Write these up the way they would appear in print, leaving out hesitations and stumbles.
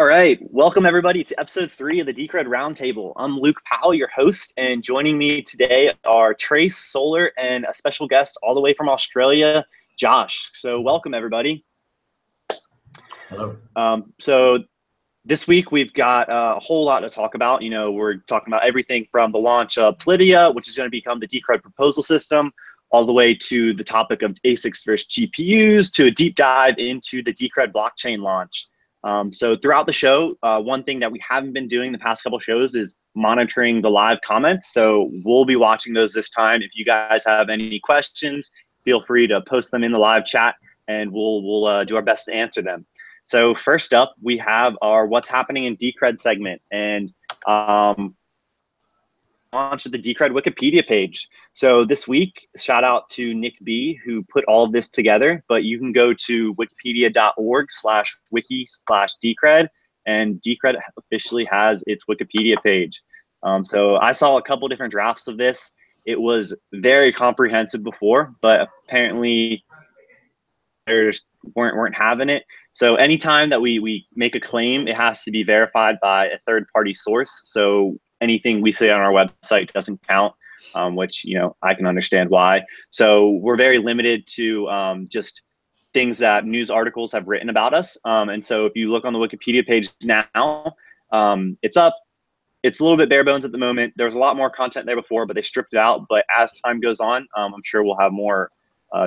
All right, welcome everybody to episode 3 of the Decred Roundtable. I'm Luke Powell, your host, and joining me today are Trace, Solar, and a special guest all the way from Australia, Josh. So welcome everybody. Hello. So this week we've got a whole lot to talk about. You know, we're talking about everything from the launch of Politeia, which is going to become the Decred proposal system, all the way to the topic of ASICs versus GPUs, to a deep dive into the Decred blockchain launch. So throughout the show, one thing that we haven't been doing the past couple shows is monitoring the live comments. So we'll be watching those this time. If you guys have any questions, feel free to post them in the live chat and we'll do our best to answer them. So first up, we have our What's Happening in Decred segment, and launch of the Decred Wikipedia page. So this week, shout out to Nick B, who put all of this together, but you can go to wikipedia.org/wiki/Decred, and Decred officially has its Wikipedia page. So I saw a couple different drafts of this. It was very comprehensive before, but apparently they weren't having it. So anytime that we make a claim, it has to be verified by a third-party source. So anything we say on our website doesn't count, which, you know, I can understand why. So we're very limited to just things that news articles have written about us. And so if you look on the Wikipedia page now, it's up. It's a little bit bare bones at the moment. There's a lot more content there before, but they stripped it out. But as time goes on, I'm sure we'll have more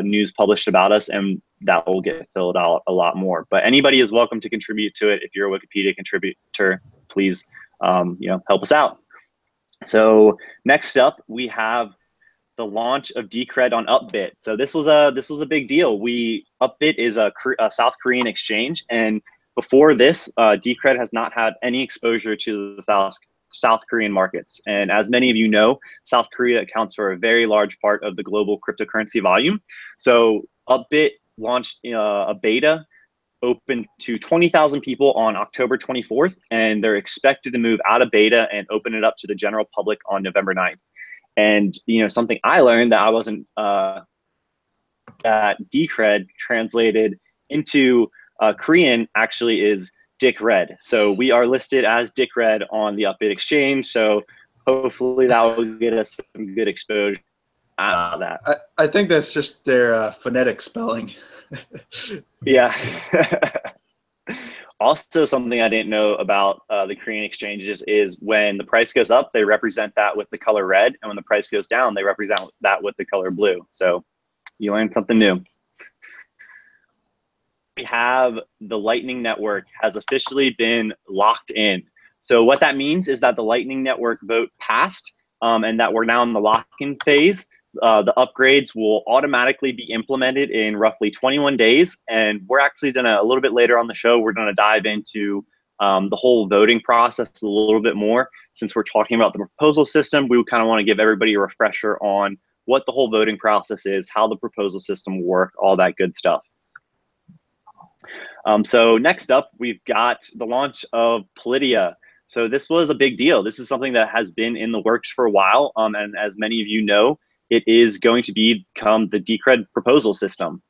news published about us, and that will get filled out a lot more. But anybody is welcome to contribute to it. If you're a Wikipedia contributor, please help us out. So next up, we have the launch of Decred on Upbit. So this was a big deal. Upbit is a South Korean exchange, and before this, Decred has not had any exposure to the South Korean markets. And as many of you know, South Korea accounts for a very large part of the global cryptocurrency volume. So Upbit launched a beta open to 20,000 people on October 24th, and they're expected to move out of beta and open it up to the general public on November 9th. And, you know, something I learned that I wasn't, that Decred translated into Korean actually is Dick Red. So we are listed as Dick Red on the Upbit exchange. So hopefully that will get us some good exposure out of that. I think that's just their phonetic spelling. Yeah. Also, something I didn't know about the Korean exchanges is when the price goes up, they represent that with the color red, and when the price goes down, they represent that with the color blue. So you learned something new. We have the Lightning Network has officially been locked in. So what that means is that the Lightning Network vote passed, and that we're now in the lock-in phase. The upgrades will automatically be implemented in roughly 21 days. And we're actually a little bit later on the show, we're gonna dive into the whole voting process a little bit more. Since we're talking about the proposal system, we kind of wanna give everybody a refresher on what the whole voting process is, how the proposal system will work, all that good stuff. So next up, we've got the launch of Politeia. So this was a big deal. This is something that has been in the works for a while. And as many of you know, it is going to become the Decred proposal system.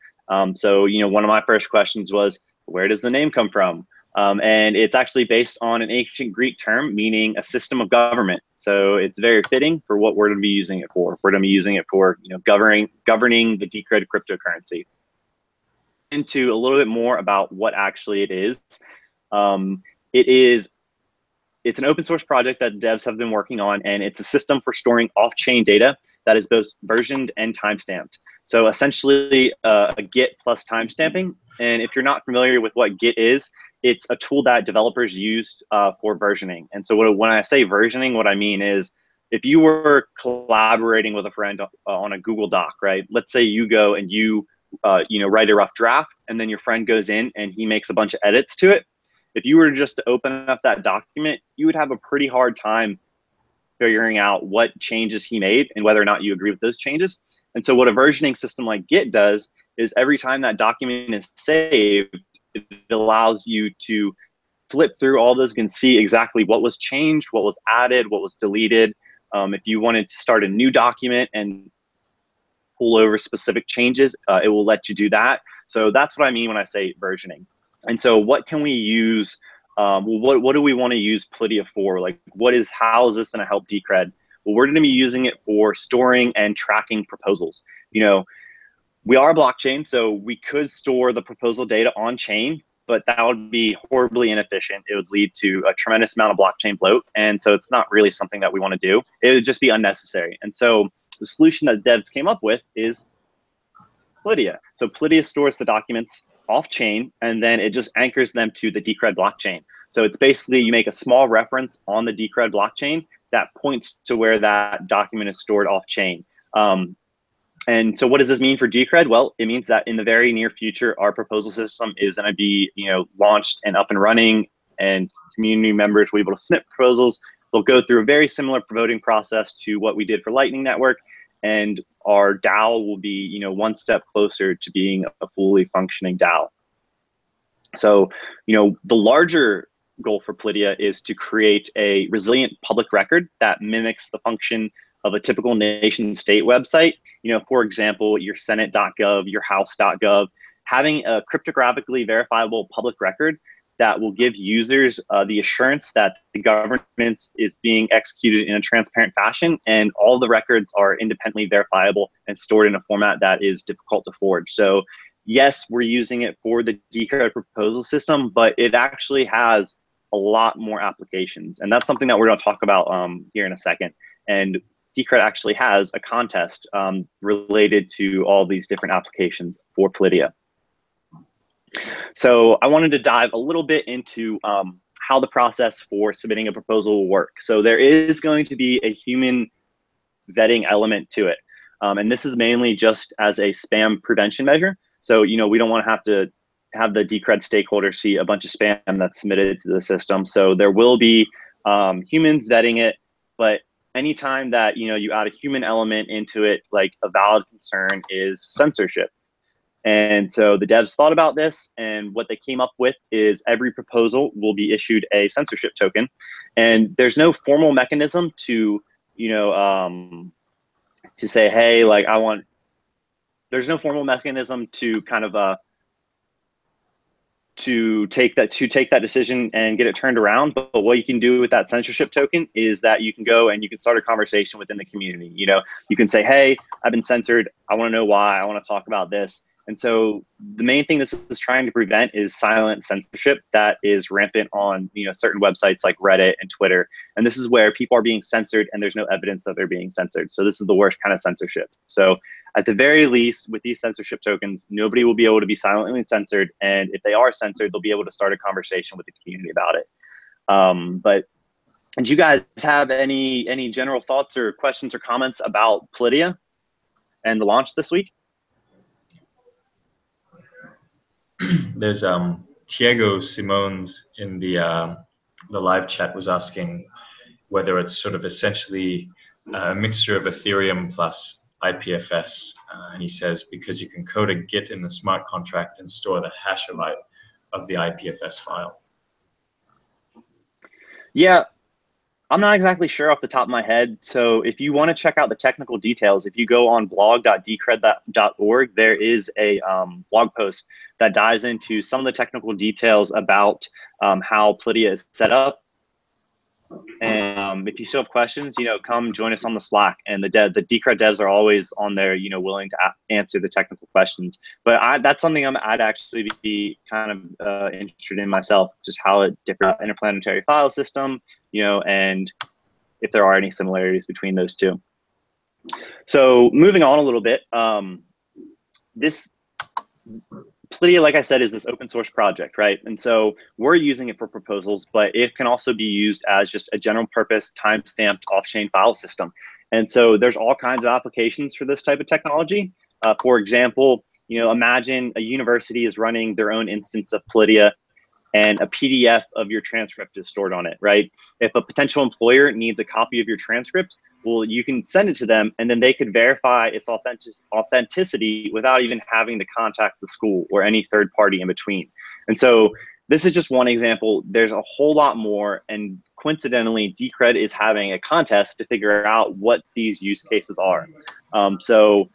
So, you know, one of my first questions was, where does the name come from? And it's actually based on an ancient Greek term meaning a system of government. So it's very fitting for what we're going to be using it for. We're going to be using it for, you know, governing the Decred cryptocurrency. Into a little bit more about what actually it is. It's an open source project that devs have been working on, and it's a system for storing off-chain data that is both versioned and timestamped. So essentially a Git plus timestamping. And if you're not familiar with what Git is, it's a tool that developers use for versioning. And so when I say versioning, what I mean is if you were collaborating with a friend on a Google Doc, right? Let's say you go and you write a rough draft, and then your friend goes in and he makes a bunch of edits to it. If you were just to open up that document, you would have a pretty hard time figuring out what changes he made and whether or not you agree with those changes. And so what a versioning system like Git does is every time that document is saved, it allows you to flip through all those and see exactly what was changed, what was added, what was deleted. If you wanted to start a new document and pull over specific changes, it will let you do that. So that's what I mean when I say versioning. And so what can we use well, what do we want to use Politeia for? Like, how is this going to help Decred? Well, we're going to be using it for storing and tracking proposals. You know, we are a blockchain, so we could store the proposal data on chain, but that would be horribly inefficient. It would lead to a tremendous amount of blockchain bloat. And so it's not really something that we want to do. It would just be unnecessary. And so the solution that devs came up with is Politeia. So Politeia stores the documents off chain, and then it just anchors them to the Decred blockchain. So it's basically, you make a small reference on the Decred blockchain that points to where that document is stored off chain. And so what does this mean for Decred? Well, it means that in the very near future, our proposal system is going to be, launched and up and running, and community members will be able to submit proposals. They'll go through a very similar voting process to what we did for Lightning Network, and our DAO will be, one step closer to being a fully functioning DAO. So, the larger goal for Politeia is to create a resilient public record that mimics the function of a typical nation state website. For example, your senate.gov, your house.gov, having a cryptographically verifiable public record that will give users the assurance that the governance is being executed in a transparent fashion, and all the records are independently verifiable and stored in a format that is difficult to forge. So yes, we're using it for the Decred proposal system, but it actually has a lot more applications. And that's something that we're going to talk about here in a second. And Decred actually has a contest related to all these different applications for Politeia. So I wanted to dive a little bit into how the process for submitting a proposal will work. So there is going to be a human vetting element to it. And this is mainly just as a spam prevention measure. So, we don't want to have the Decred stakeholders see a bunch of spam that's submitted to the system. So there will be humans vetting it, but anytime that you add a human element into it, like a valid concern is censorship. And so the devs thought about this, and what they came up with is every proposal will be issued a censorship token, and there's no formal mechanism to to say, hey, like there's no formal mechanism to kind of to take that decision and get it turned around. But what you can do with that censorship token is that you can go and you can start a conversation within the community. You can say, hey, I've been censored. I want to know why. I want to talk about this. And so the main thing this is trying to prevent is silent censorship that is rampant on certain websites like Reddit and Twitter. And this is where people are being censored and there's no evidence that they're being censored. So this is the worst kind of censorship. So at the very least, with these censorship tokens, nobody will be able to be silently censored. And if they are censored, they'll be able to start a conversation with the community about it. But do you guys have any general thoughts or questions or comments about Politeia and the launch this week? There's Diego Simones in the live chat was asking whether it's sort of essentially a mixture of Ethereum plus IPFS, and he says because you can code a Git in the smart contract and store the hash of the IPFS file. Yeah, I'm not exactly sure off the top of my head. So if you want to check out the technical details, if you go on blog.decred.org, there is a blog post that dives into some of the technical details about how Politeia is set up. And if you still have questions, come join us on the Slack. And the Decred devs are always on there, willing to answer the technical questions. But that's something I'd actually be kind of interested in myself, just how it differs interplanetary file system, and if there are any similarities between those two. So moving on a little bit, this Politeia, like I said, is this open source project, right? And so we're using it for proposals, but it can also be used as just a general purpose time-stamped off-chain file system. And so there's all kinds of applications for this type of technology. For example, imagine a university is running their own instance of Politeia and a PDF of your transcript is stored on it, right? If a potential employer needs a copy of your transcript, well, you can send it to them and then they could verify its authenticity without even having to contact the school or any third party in between. And so this is just one example. There's a whole lot more, and coincidentally, Decred is having a contest to figure out what these use cases are. So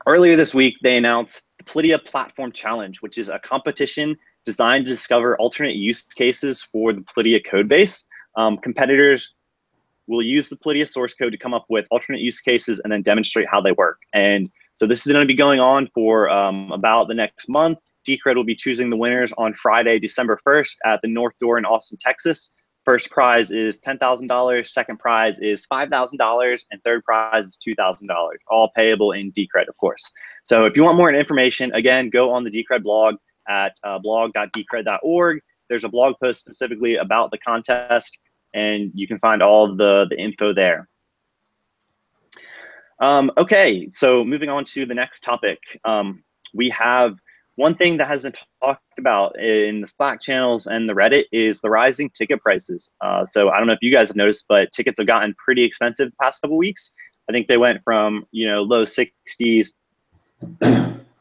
earlier this week, they announced the Politeia Platform Challenge, which is a competition designed to discover alternate use cases for the Politeia code base. Competitors will use the Politeia source code to come up with alternate use cases and then demonstrate how they work. And so this is going to be going on for about the next month. Decred will be choosing the winners on Friday, December 1st at the North Door in Austin, Texas. First prize is $10,000, second prize is $5,000, and third prize is $2,000, all payable in Decred, of course. So if you want more information, again, go on the Decred blog at blog.decred.org. There's a blog post specifically about the contest, and you can find all of the info there. Okay, so moving on to the next topic. We have one thing that has been talked about in the Slack channels and the Reddit is the rising ticket prices. So I don't know if you guys have noticed, but tickets have gotten pretty expensive the past couple weeks. I think they went from, you know, low 60s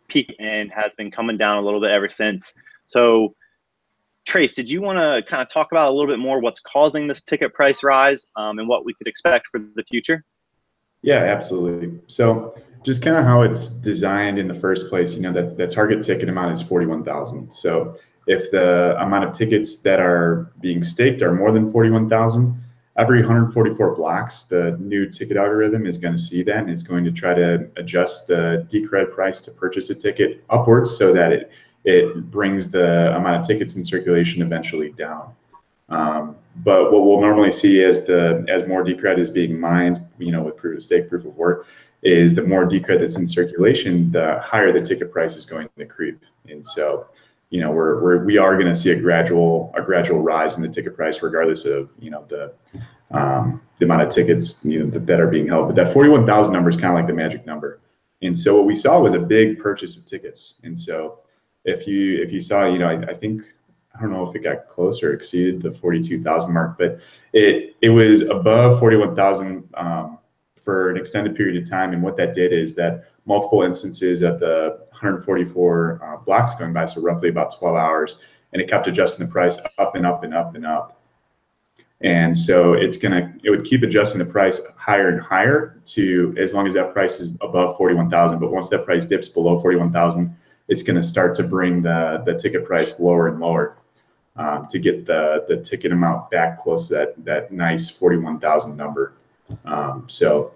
peak and has been coming down a little bit ever since. So Trace, did you want to kind of talk about a little bit more what's causing this ticket price rise and what we could expect for the future? Yeah, absolutely. So just kind of how it's designed in the first place, you know, that target ticket amount is 41,000. So if the amount of tickets that are being staked are more than 41,000, every 144 blocks, the new ticket algorithm is going to see that and is going to try to adjust the Decred price to purchase a ticket upwards so that it brings the amount of tickets in circulation eventually down. But what we'll normally see as more Decred is being mined, you know, with proof of stake, proof of work, is the more Decred that's in circulation, the higher the ticket price is going to creep. And so, you know, we are going to see a gradual rise in the ticket price, regardless of, you know, the amount of tickets, you know, that are being held. But that 41,000 number is kind of like the magic number. And so what we saw was a big purchase of tickets. And so if you saw, you know, I think, I don't know if it got close or exceeded the 42,000 mark, but it was above 41,000 for an extended period of time. And what that did is that multiple instances of the 144 blocks going by, so roughly about 12 hours, and it kept adjusting the price up and up and up and up. And so it would keep adjusting the price higher and higher to as long as that price is above 41,000. But once that price dips below 41,000, it's going to start to bring the ticket price lower and lower to get the ticket amount back close to that nice 41,000 number. So,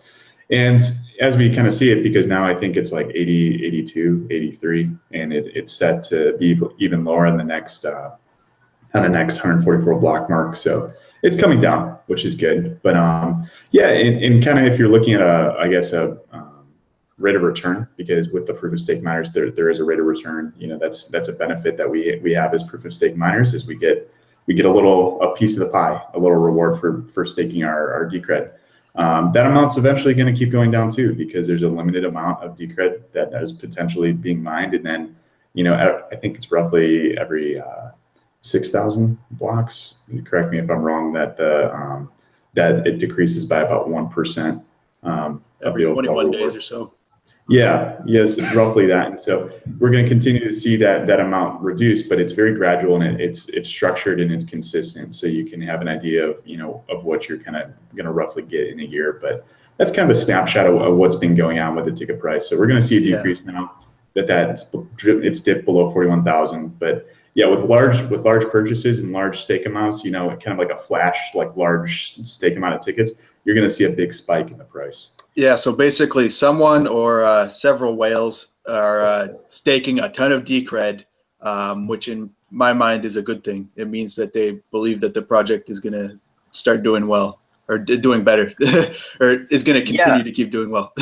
and as we kind of see it, because now I think it's like 80, 82, 83, and it's set to be even lower on the next 144 block mark. So it's coming down, which is good. But yeah, and kind of if you're looking at a rate of return, because with the proof of stake miners, there is a rate of return. You know, that's a benefit that we have as proof of stake miners, is we get a piece of the pie, a little reward for staking our Decred. That amount's eventually going to keep going down too, because there's a limited amount of Decred that is potentially being mined. And then, you know, I think it's roughly every 6,000 blocks. Correct me if I'm wrong. That it decreases by about 1%. Every 21 days or so. Yeah, yes, roughly that. And so we're going to continue to see that amount reduce, but it's very gradual and it's structured and it's consistent. So you can have an idea of, you know, of what you're kind of going to roughly get in a year. But that's kind of a snapshot of what's been going on with the ticket price. So we're going to see a decrease now it's dipped below 41,000. But yeah, with large purchases and large stake amounts, you know, kind of like a flash, like large stake amount of tickets, you're going to see a big spike in the price. Yeah, so basically someone or several whales are staking a ton of Decred, which in my mind is a good thing. It means that they believe that the project is going to start doing well, or doing better, or is going to continue to keep doing well.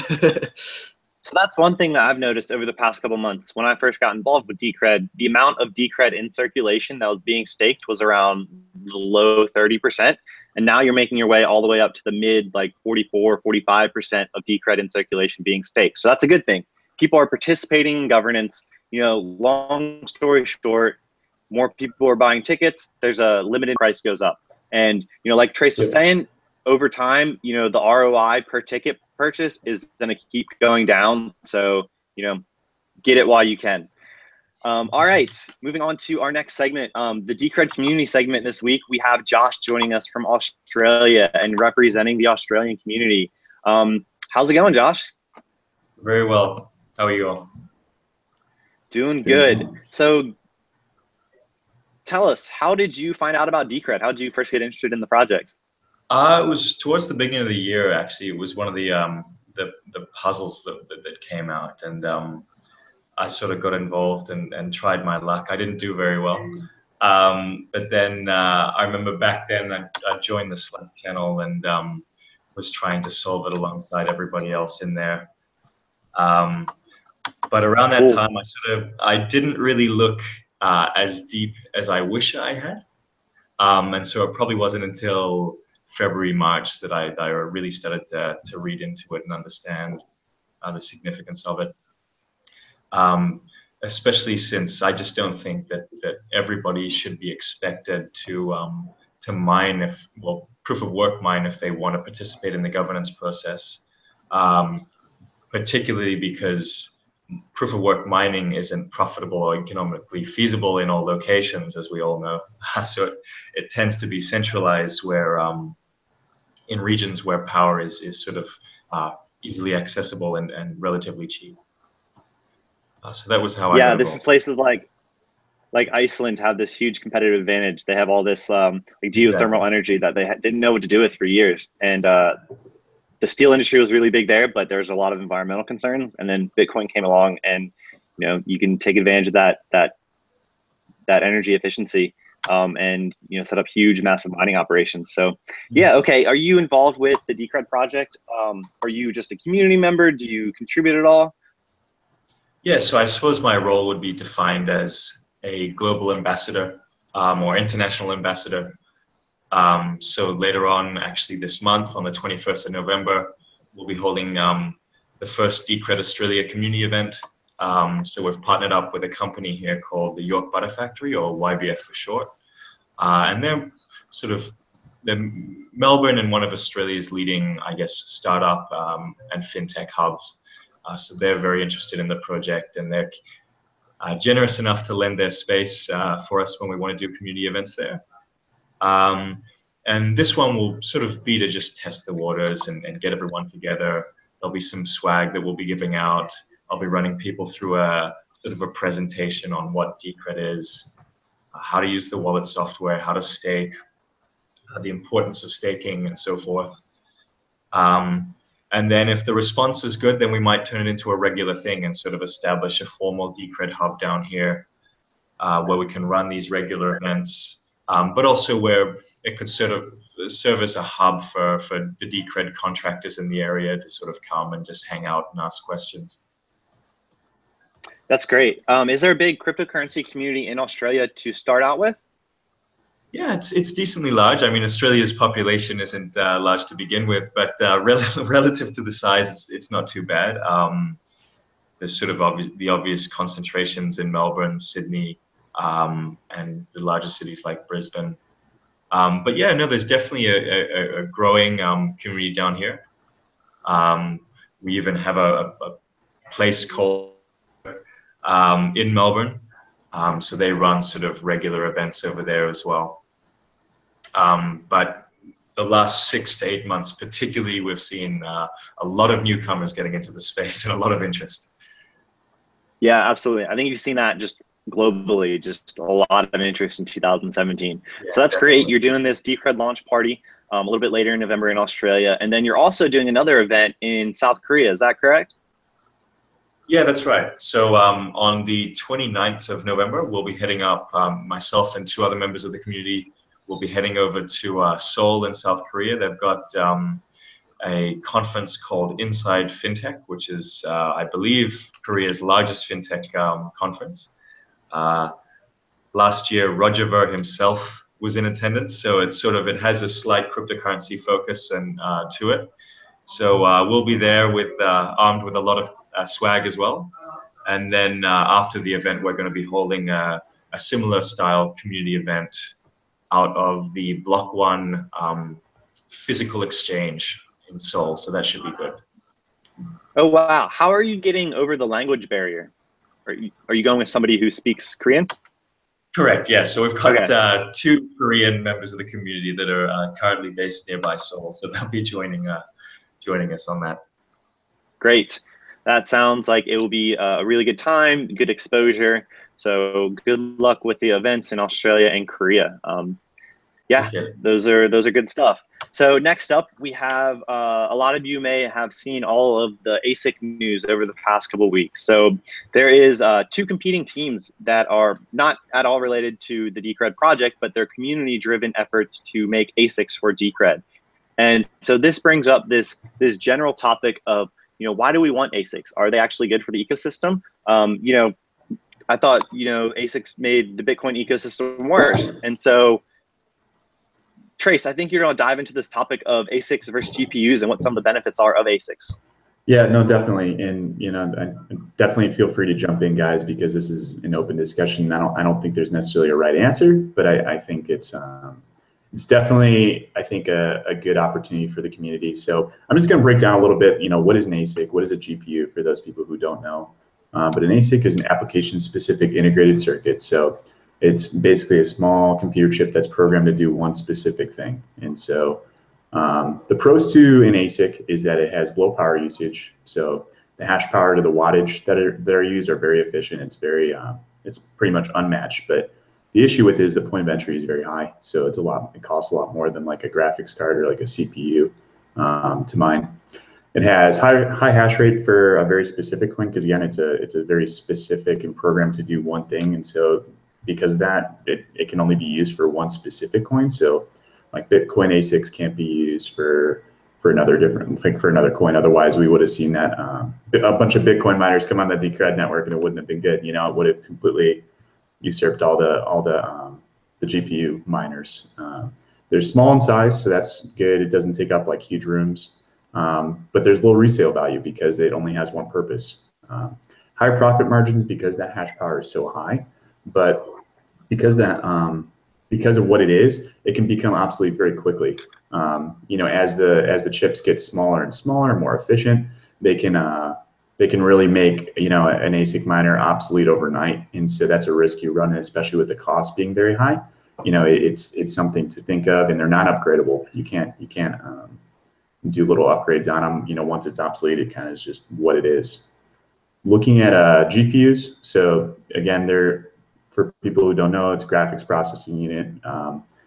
So that's one thing that I've noticed over the past couple months. When I first got involved with Decred, the amount of Decred in circulation that was being staked was around the low 30%. And now you're making your way all the way up to the mid, like 44, 45% of Decred in circulation being staked. So that's a good thing. People are participating in governance. You know, long story short, more people are buying tickets. There's a limited price goes up. And, you know, like Trace was saying, over time, you know, the ROI per ticket purchase is going to keep going down. So, you know, get it while you can. All right, moving on to our next segment, the Decred community segment. This week, we have Josh joining us from Australia and representing the Australian community. How's it going, Josh? Very well. How are you all? Doing good. So tell us, how did you find out about Decred? How did you first get interested in the project? It was towards the beginning of the year, actually. It was one of the puzzles that came out, and I sort of got involved and tried my luck. I didn't do very well. But then I remember back then I joined the Slack channel and was trying to solve it alongside everybody else in there. But around that time, I didn't really look as deep as I wish I had. And so it probably wasn't until February, March that I really started to read into it and understand the significance of it. Especially since I just don't think that everybody should be expected to mine proof of work mine if they want to participate in the governance process, particularly because proof of work mining isn't profitable or economically feasible in all locations, as we all know. So it tends to be centralized where in regions where power is sort of easily accessible and relatively cheap. So that was how I got involved. This is places like Iceland have this huge competitive advantage. They have all this like geothermal energy that they didn't know what to do with for years. And the steel industry was really big there, but there's a lot of environmental concerns. And then Bitcoin came along, and you can take advantage of that energy efficiency and set up huge, massive mining operations. So yeah, okay. Are you involved with the Decred project? Are you just a community member? Do you contribute at all? Yeah, so I suppose my role would be defined as a global ambassador or international ambassador. So later on, actually this month, on the 21st of November, we'll be holding the first Decred Australia community event. So we've partnered up with a company here called the York Butter Factory, or YBF for short. And they're Melbourne and one of Australia's leading, I guess, startup and fintech hubs. So they're very interested in the project, and they're generous enough to lend their space for us when we want to do community events there. And this one will sort of be to just test the waters and get everyone together. There'll be some swag that we'll be giving out. I'll be running people through a sort of a presentation on what Decred is, how to use the wallet software, how to stake, the importance of staking, and so forth. And then if the response is good, then we might turn it into a regular thing and sort of establish a formal Decred hub down here where we can run these regular events, but also where it could sort of serve as a hub for the Decred contractors in the area to sort of come and just hang out and ask questions. That's great. Is there a big cryptocurrency community in Australia to start out with? Yeah, it's decently large. I mean, Australia's population isn't large to begin with, but relative to the size, it's not too bad. There's sort of the obvious concentrations in Melbourne, Sydney, and the larger cities like Brisbane. But yeah, no, there's definitely a growing community down here. We even have a place called in Melbourne. So they run sort of regular events over there as well. But the last 6 to 8 months, particularly, we've seen a lot of newcomers getting into the space and a lot of interest. Yeah, absolutely. I think you've seen that just globally, just a lot of interest in 2017. Yeah, so that's great. You're doing this Decred launch party a little bit later in November in Australia. And then you're also doing another event in South Korea. Is that correct? Yeah, that's right. So on the 29th of November, we'll be heading up, myself and 2 other members of the community will be heading over to Seoul in South Korea. They've got a conference called Inside FinTech, which is, I believe, Korea's largest FinTech conference. Last year, Roger Ver himself was in attendance, so it has a slight cryptocurrency focus and to it. So we'll be there with armed with a lot of swag as well. And then after the event, we're going to be holding a similar style community event out of the Block One physical exchange in Seoul. So that should be good. Oh, wow. How are you getting over the language barrier? Are you going with somebody who speaks Korean? Correct, yeah. So we've got 2 Korean members of the community that are currently based nearby Seoul. So they'll be joining us on that. Great. That sounds like it will be a really good time, good exposure. So good luck with the events in Australia and Korea. Yeah, those are good stuff. So next up, we have a lot of you may have seen all of the ASIC news over the past couple of weeks. So there is 2 competing teams that are not at all related to the Decred project, but they're community-driven efforts to make ASICs for Decred. And so this brings up this general topic of, why do we want ASICs? Are they actually good for the ecosystem? I thought, ASICs made the Bitcoin ecosystem worse. And so, Trace, I think you're going to dive into this topic of ASICs versus GPUs and what some of the benefits are of ASICs. Yeah, no, definitely. And, definitely feel free to jump in, guys, because this is an open discussion. I don't think there's necessarily a right answer, but I think it's definitely, I think, a good opportunity for the community. So I'm just going to break down a little bit, what is an ASIC? What is a GPU for those people who don't know? But an ASIC is an application-specific integrated circuit. So it's basically a small computer chip that's programmed to do one specific thing. And so the pros to an ASIC is that it has low power usage. So the hash power to the wattage that are used are very efficient. It's it's pretty much unmatched. But the issue with it is the point of entry is very high. So it costs a lot more than like a graphics card or like a CPU to mine. It has high hash rate for a very specific coin, because again, it's a very specific and programmed to do one thing. And so because of that, it can only be used for one specific coin. So like Bitcoin ASICs can't be used for another coin. Otherwise, we would have seen that a bunch of Bitcoin miners come on the Decred network, and it wouldn't have been good. It would have completely usurped all the GPU miners. They're small in size, so that's good. It doesn't take up like huge rooms. But there's low resale value because it only has one purpose. Higher profit margins because that hash power is so high, but because of what it is, it can become obsolete very quickly. As the chips get smaller and smaller, more efficient, they can really make an ASIC miner obsolete overnight, and so that's a risk you run, especially with the cost being very high. It's something to think of, and they're not upgradable. You can't do little upgrades on them. Once it's obsolete, it kind of is just what it is. Looking at GPUs, so again, for people who don't know, it's a graphics processing unit.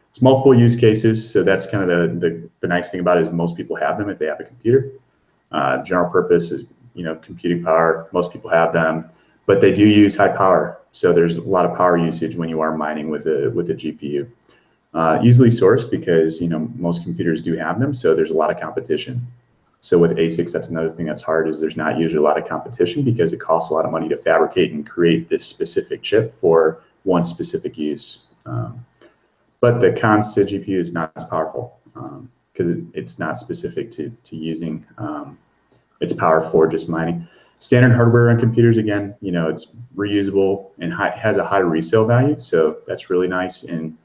It's multiple use cases, so that's kind of the nice thing about it is most people have them if they have a computer. General purpose is computing power. Most people have them, but they do use high power. So there's a lot of power usage when you are mining with a GPU. Easily sourced because most computers do have them, so there's a lot of competition. So with ASICs, that's another thing that's hard, is there's not usually a lot of competition because it costs a lot of money to fabricate and create this specific chip for one specific use. But the cons to GPU is not as powerful because it's not specific to using its power for just mining. Standard hardware on computers, again, it's reusable and has a high resale value, so that's really nice. And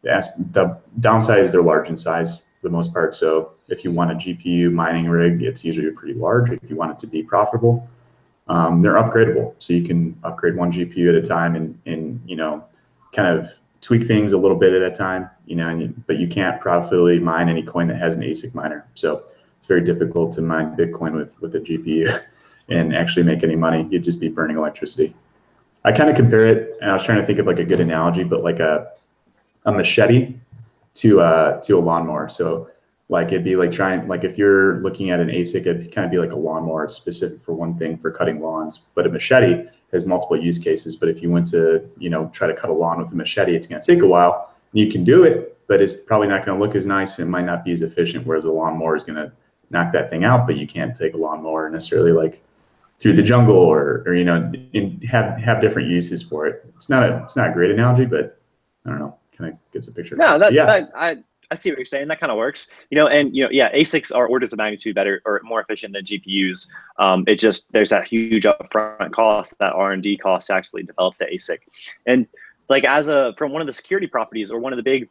the downside is they're large in size for the most part. So if you want a GPU mining rig, it's usually pretty large. If you want it to be profitable, they're upgradable. So you can upgrade one GPU at a time and kind of tweak things a little bit at a time, but you can't profitably mine any coin that has an ASIC miner. So it's very difficult to mine Bitcoin with a GPU and actually make any money. You'd just be burning electricity. I kind of compare it, and I was trying to think of like a good analogy, but like a machete to a lawnmower. So like it'd be like if you're looking at an ASIC, it'd kind of be like a lawnmower. It's specific for one thing, for cutting lawns. But a machete has multiple use cases. But if you went to try to cut a lawn with a machete, it's going to take a while. You can do it, but it's probably not going to look as nice. It might not be as efficient. Whereas a lawnmower is going to knock that thing out, but you can't take a lawnmower necessarily like through the jungle or have different uses for it. It's not a great analogy, but I don't know. Kind of gets a picture. No, I see what you're saying. That kind of works, ASICs are orders of magnitude better or more efficient than GPUs. There's that huge upfront cost, that R&D cost to actually develop the ASIC. And like from one of the security properties, or one of the big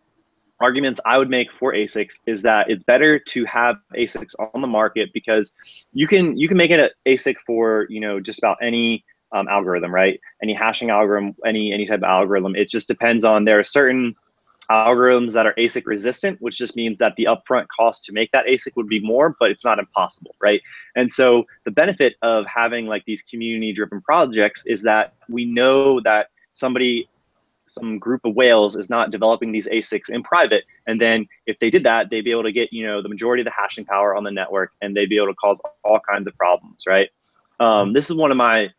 arguments I would make for ASICs, is that it's better to have ASICs on the market because you can make it an ASIC for just about any algorithm, right? Any hashing algorithm, any type of algorithm. It just depends on, there are certain algorithms that are ASIC resistant, which just means that the upfront cost to make that ASIC would be more, but it's not impossible, right? And so the benefit of having like these community driven projects is that we know that some group of whales is not developing these ASICs in private. And then if they did that, they'd be able to get, the majority of the hashing power on the network, and they'd be able to cause all kinds of problems, right? This is one of my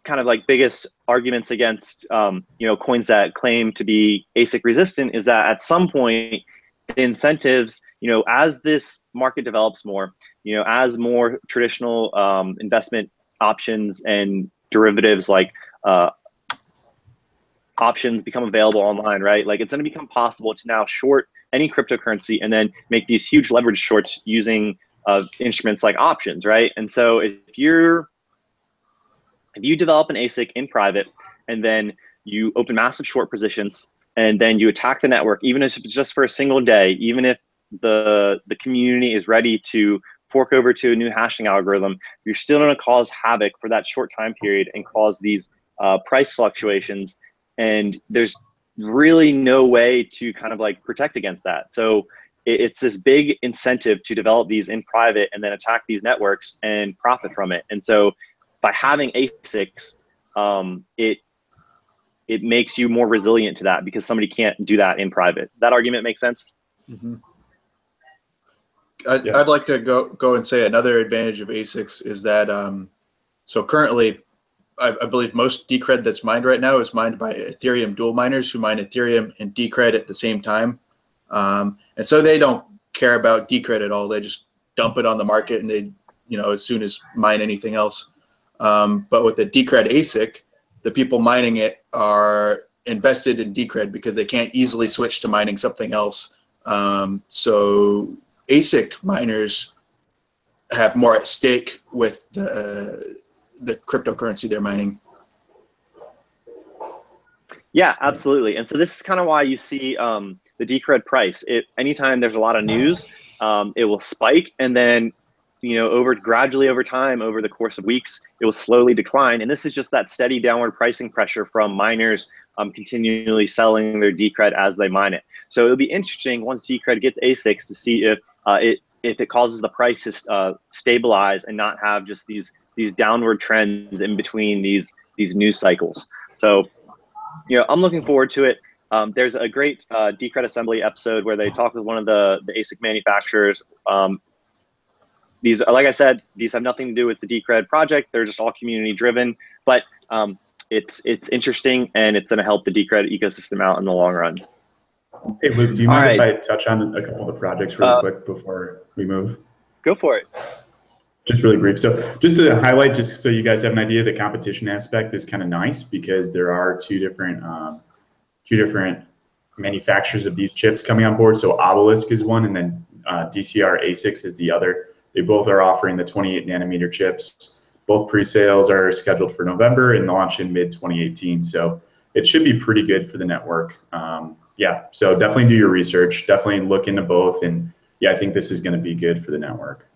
kind of like biggest arguments against, coins that claim to be ASIC resistant, is that at some point the incentives, as this market develops more, as more traditional investment options and derivatives like options become available online, right? Like, it's going to become possible to now short any cryptocurrency and then make these huge leverage shorts using instruments like options, right? And so if you develop an ASIC in private and then you open massive short positions and then you attack the network, even if it's just for a single day, even if the community is ready to fork over to a new hashing algorithm, you're still going to cause havoc for that short time period and cause these price fluctuations. And there's really no way to kind of like protect against that. So it's this big incentive to develop these in private and then attack these networks and profit from it. And so by having ASICs, it makes you more resilient to that because somebody can't do that in private. That argument makes sense? Mm-hmm. I'd like to go and say another advantage of ASICs is that, so currently, I believe most Decred that's mined right now is mined by Ethereum dual miners who mine Ethereum and Decred at the same time. And so they don't care about Decred at all. They just dump it on the market and they, as soon as mine anything else. But with the Decred ASIC, the people mining it are invested in Decred because they can't easily switch to mining something else. So ASIC miners have more at stake with the cryptocurrency they're mining. Yeah, absolutely. And so this is kind of why you see the Decred price. Anytime there's a lot of news, it will spike, and then gradually over time, over the course of weeks, it will slowly decline. And this is just that steady downward pricing pressure from miners continually selling their Decred as they mine it. So it'll be interesting once Decred gets ASICs to see if it causes the price to stabilize and not have just these downward trends in between these news cycles. So, I'm looking forward to it. There's a great Decred Assembly episode where they talk with one of the ASIC manufacturers. These, like I said, these have nothing to do with the Decred project. They're just all community driven, but it's interesting and it's going to help the Decred ecosystem out in the long run. Hey, Luke, do you mind if I touch on a couple of the projects really quick before we move? Go for it. Just really brief. So just to highlight, just so you guys have an idea, the competition aspect is kind of nice because there are two different manufacturers of these chips coming on board. So Obelisk is one, and then DCR ASICs is the other. They both are offering the 28 nanometer chips. Both pre-sales are scheduled for November and launch in mid-2018. So it should be pretty good for the network. Yeah, so definitely do your research. Definitely look into both. And yeah, I think this is going to be good for the network.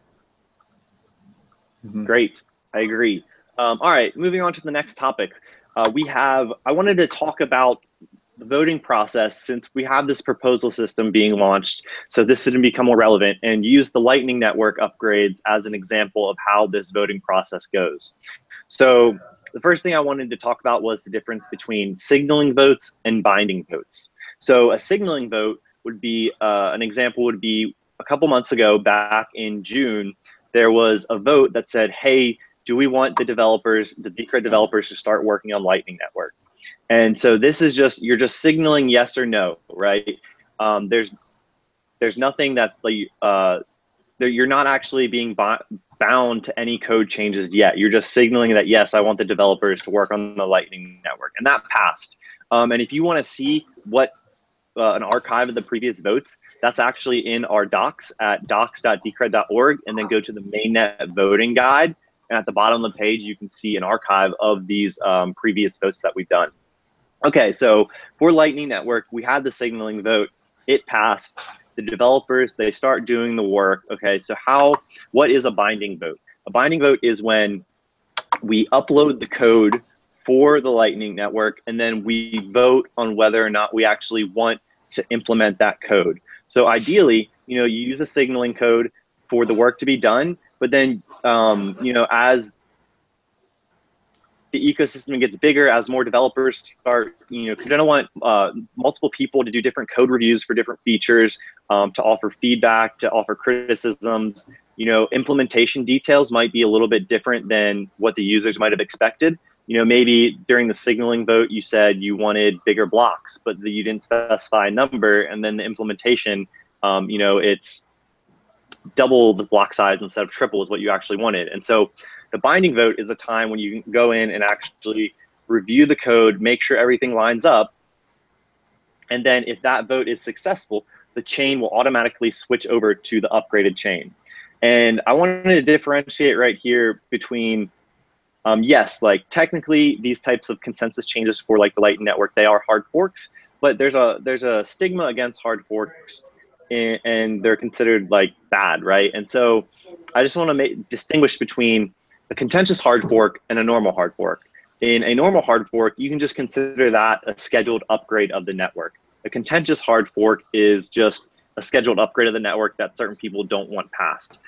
Great, I agree. All right, moving on to the next topic. I wanted to talk about the voting process since we have this proposal system being launched. So this is going to become more relevant and use the Lightning Network upgrades as an example of how this voting process goes. So the first thing I wanted to talk about was the difference between signaling votes and binding votes. So a signaling vote would be, an example would be a couple months ago, back in June, there was a vote that said, hey, do we want the Decred developers to start working on Lightning Network? And so this is just, you're just signaling yes or no, right? There's nothing that you're not actually being bound to any code changes yet. You're just signaling that, yes, I want the developers to work on the Lightning Network. And that passed. And if you want to see what an archive of the previous votes, that's actually in our docs at docs.decred.org, and then go to the mainnet voting guide. And at the bottom of the page, you can see an archive of these previous votes that we've done. Okay, so for Lightning Network, we had the signaling vote. It passed. The developers, they start doing the work. Okay, so what is a binding vote? A binding vote is when we upload the code for the Lightning Network, and then we vote on whether or not we actually want to implement that code. So ideally, you use a signaling code for the work to be done, but then, as the ecosystem gets bigger, as more developers start, because I don't want multiple people to do different code reviews for different features, to offer feedback, to offer criticisms. Implementation details might be a little bit different than what the users might have expected. Maybe during the signaling vote, you said you wanted bigger blocks, but you didn't specify a number, and then the implementation, it's double the block size instead of triple is what you actually wanted. And so the binding vote is a time when you can go in and actually review the code, make sure everything lines up. And then if that vote is successful, the chain will automatically switch over to the upgraded chain. And I wanted to differentiate right here between, yes, like technically these types of consensus changes for like the Lightning Network, they are hard forks, but there's a stigma against hard forks, and they're considered like bad, right? And so I just want to distinguish between a contentious hard fork and a normal hard fork. In a normal hard fork, you can just consider that a scheduled upgrade of the network. A contentious hard fork is just a scheduled upgrade of the network that certain people don't want passed.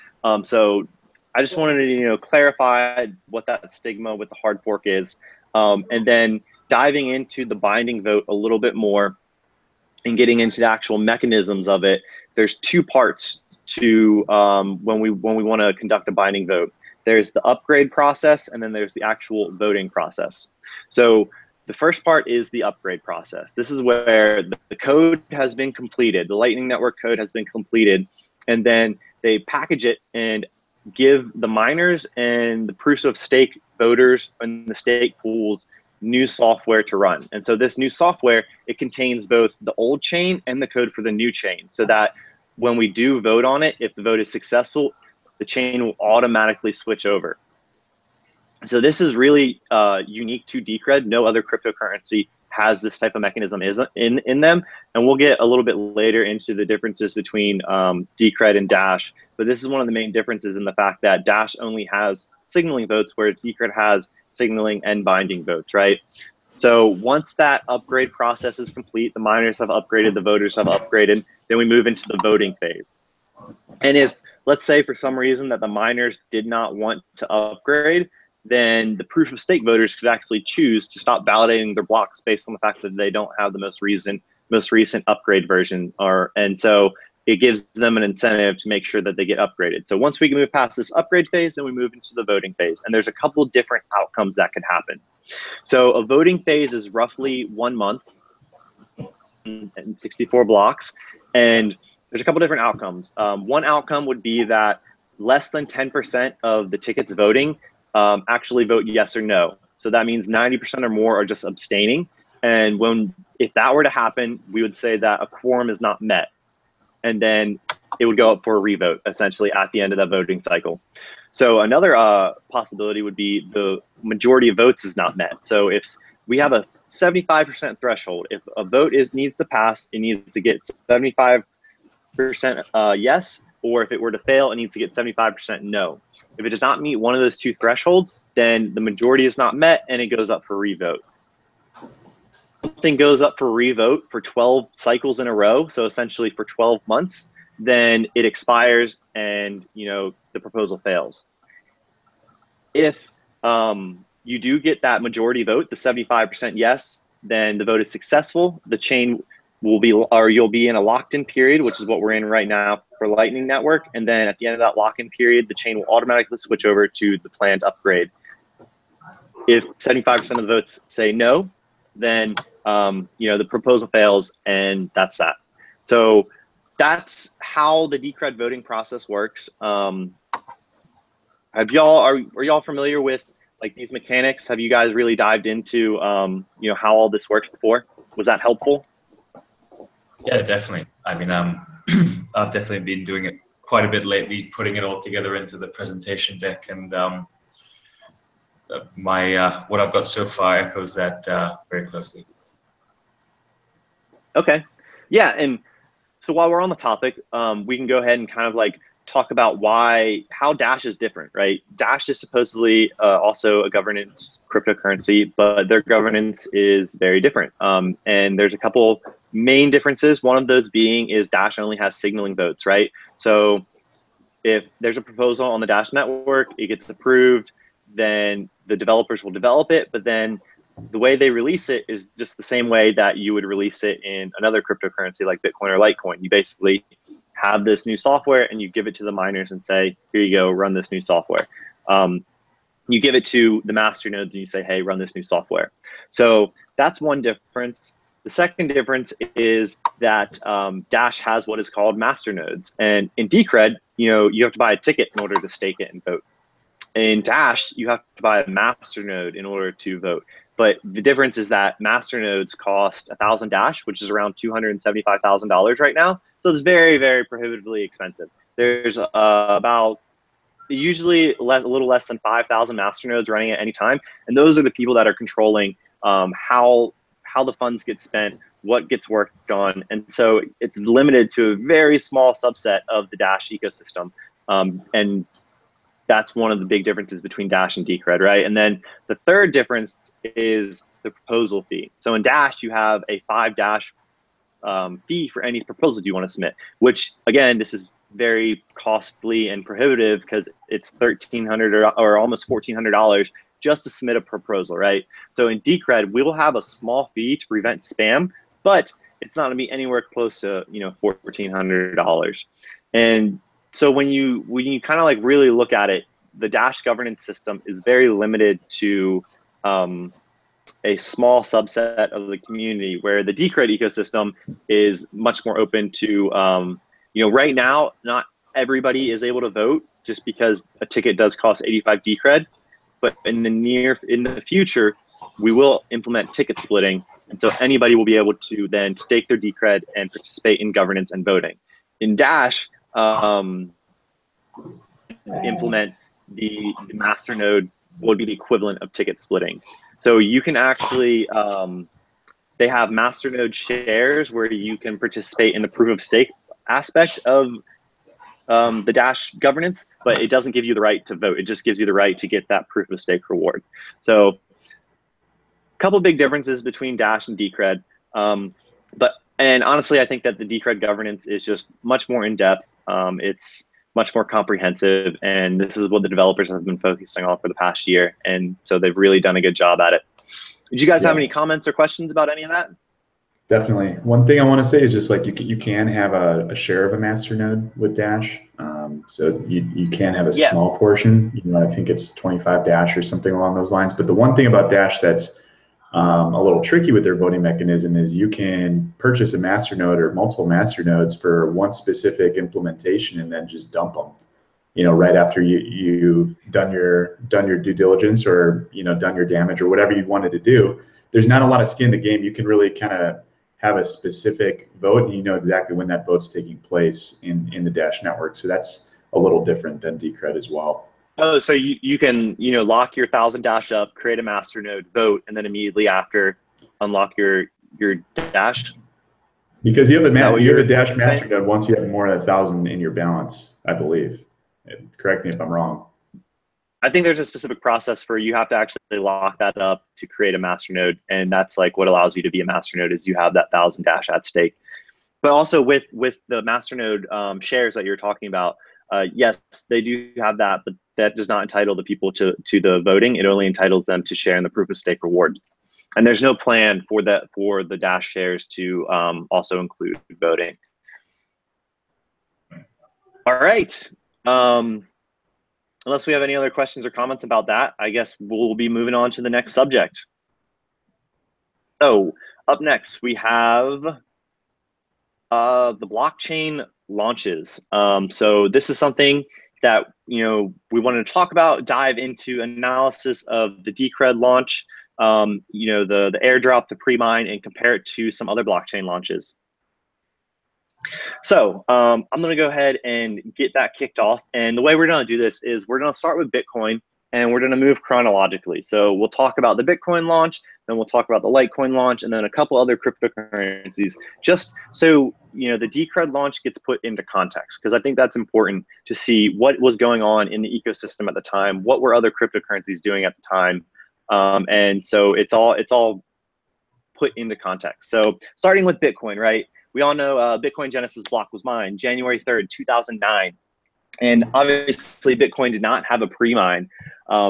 So I just wanted to clarify what that stigma with the hard fork is, and then diving into the binding vote a little bit more and getting into the actual mechanisms of it. There's two parts to when we want to conduct a binding vote. There's the upgrade process, and then there's the actual voting process. So the first part is the upgrade process. This is where the code has been completed, the Lightning Network code has been completed, and then they package it and give the miners and the proofs of stake voters and the stake pools new software to run. And so this new software, it contains both the old chain and the code for the new chain, so that when we do vote on it, if the vote is successful, the chain will automatically switch over. So this is really unique to Decred. No other cryptocurrency has this type of mechanism in them. And we'll get a little bit later into the differences between Decred and Dash. But this is one of the main differences in the fact that Dash only has signaling votes, where Decred has signaling and binding votes, right? So once that upgrade process is complete, the miners have upgraded, the voters have upgraded, then we move into the voting phase. And if, let's say for some reason that the miners did not want to upgrade, then the proof of stake voters could actually choose to stop validating their blocks based on the fact that they don't have the most recent upgrade version, and so it gives them an incentive to make sure that they get upgraded. So once we can move past this upgrade phase, then we move into the voting phase, and there's a couple different outcomes that could happen. So a voting phase is roughly 1 month and 64 blocks, and there's a couple different outcomes. One outcome would be that less than 10% of the tickets voting actually vote yes or no. So that means 90% or more are just abstaining. And if that were to happen, we would say that a quorum is not met. And then it would go up for a revote, essentially, at the end of that voting cycle. So another possibility would be the majority of votes is not met. So if we have a 75% threshold, if a vote needs to pass, it needs to get 75% yes, or if it were to fail, it needs to get 75% no. If it does not meet one of those two thresholds, then the majority is not met and it goes up for revote. Something goes up for revote for 12 cycles in a row, so essentially for 12 months, then it expires and the proposal fails. If you do get that majority vote, the 75% yes, then the vote is successful. The chain will be, or you'll be in a locked-in period, which is what we're in right now for Lightning Network. And then at the end of that lock-in period, the chain will automatically switch over to the planned upgrade. If 75% of the votes say no, then the proposal fails, and that's that. So that's how the Decred voting process works. Are y'all familiar with like these mechanics? Have you guys really dived into how all this works before? Was that helpful? Yeah, definitely. I mean, I've definitely been doing it quite a bit lately, putting it all together into the presentation deck, and what I've got so far echoes that very closely. Okay, yeah, and so while we're on the topic, we can go ahead and kind of like talk about how Dash is different, right? Dash is supposedly also a governance cryptocurrency, but their governance is very different. And there's a couple main differences. One of those being is Dash only has signaling votes, right? So if there's a proposal on the Dash network, it gets approved, then the developers will develop it, but then the way they release it is just the same way that you would release it in another cryptocurrency like Bitcoin or Litecoin. You basically have this new software and you give it to the miners and say, here you go, run this new software. You give it to the master nodes and you say, hey, run this new software. So that's one difference. The second difference is that Dash has what is called master nodes. And in Decred, you have to buy a ticket in order to stake it and vote. In Dash, you have to buy a master node in order to vote. But the difference is that master nodes cost 1,000 Dash, which is around $275,000 right now. So it's very, very prohibitively expensive. There's about usually a little less than 5,000 master nodes running at any time. And those are the people that are controlling how the funds get spent, what gets worked on. And so it's limited to a very small subset of the Dash ecosystem. And that's one of the big differences between Dash and Decred, right? And then the third difference is the proposal fee. So in Dash, you have a 5 Dash fee for any proposal you want to submit, which again, this is very costly and prohibitive because it's $1,300 or almost $1,400 just to submit a proposal, right? So in Decred, we will have a small fee to prevent spam, but it's not gonna be anywhere close to $1,400. And so when you kind of like really look at it, the Dash governance system is very limited to a small subset of the community, where the Decred ecosystem is much more open to, right now, not everybody is able to vote just because a ticket does cost 85 Decred, but in the future, we will implement ticket splitting. And so anybody will be able to then stake their Decred and participate in governance and voting. In Dash, implement the master node would be the equivalent of ticket splitting. So you can actually, they have master node shares where you can participate in the proof of stake aspect of the Dash governance, but it doesn't give you the right to vote. It just gives you the right to get that proof of stake reward. So a couple big differences between Dash and Decred. And honestly, I think that the Decred governance is just much more in depth. It's much more comprehensive, and this is what the developers have been focusing on for the past year. And so they've really done a good job at it. Did you guys have any comments or questions about any of that? Definitely. One thing I want to say is just like you can have a share of a master node with Dash. So you can have a small portion. I think it's 25 Dash or something along those lines. But the one thing about Dash that's a little tricky with their voting mechanism is you can purchase a master node or multiple master nodes for one specific implementation and then just dump them. Right after you've done your due diligence or done your damage or whatever you wanted to do. There's not a lot of skin in the game. You can really kind of have a specific vote, and you know exactly when that vote's taking place in the Dash network. So that's a little different than Decred as well. Oh, so you can lock your 1,000 Dash up, create a master node, vote, and then immediately after unlock your Dash. Because you have a Dash master node once you have more than 1,000 in your balance, I believe. Correct me if I'm wrong. I think there's a specific process for you have to actually lock that up to create a master node, and that's like what allows you to be a master node is you have that 1,000 Dash at stake. But also with the master node shares that you're talking about, yes, they do have that, but that does not entitle the people to the voting. It only entitles them to share in the proof of stake reward. And there's no plan for the Dash shares to also include voting. All right. Unless we have any other questions or comments about that, I guess we'll be moving on to the next subject. So up next, we have the blockchain launches. So this is something that we wanted to talk about, dive into analysis of the Decred launch, the airdrop, the pre-mine, and compare it to some other blockchain launches. So I'm going to go ahead and get that kicked off. And the way we're going to do this is we're going to start with Bitcoin, and we're going to move chronologically. So we'll talk about the Bitcoin launch, then we'll talk about the Litecoin launch, and then a couple other cryptocurrencies, just so the Decred launch gets put into context, because I think that's important to see what was going on in the ecosystem at the time, what were other cryptocurrencies doing at the time, and so it's all put into context. So starting with Bitcoin, right? We all know Bitcoin Genesis block was mined January 3rd, 2009. And obviously Bitcoin did not have a pre-mine.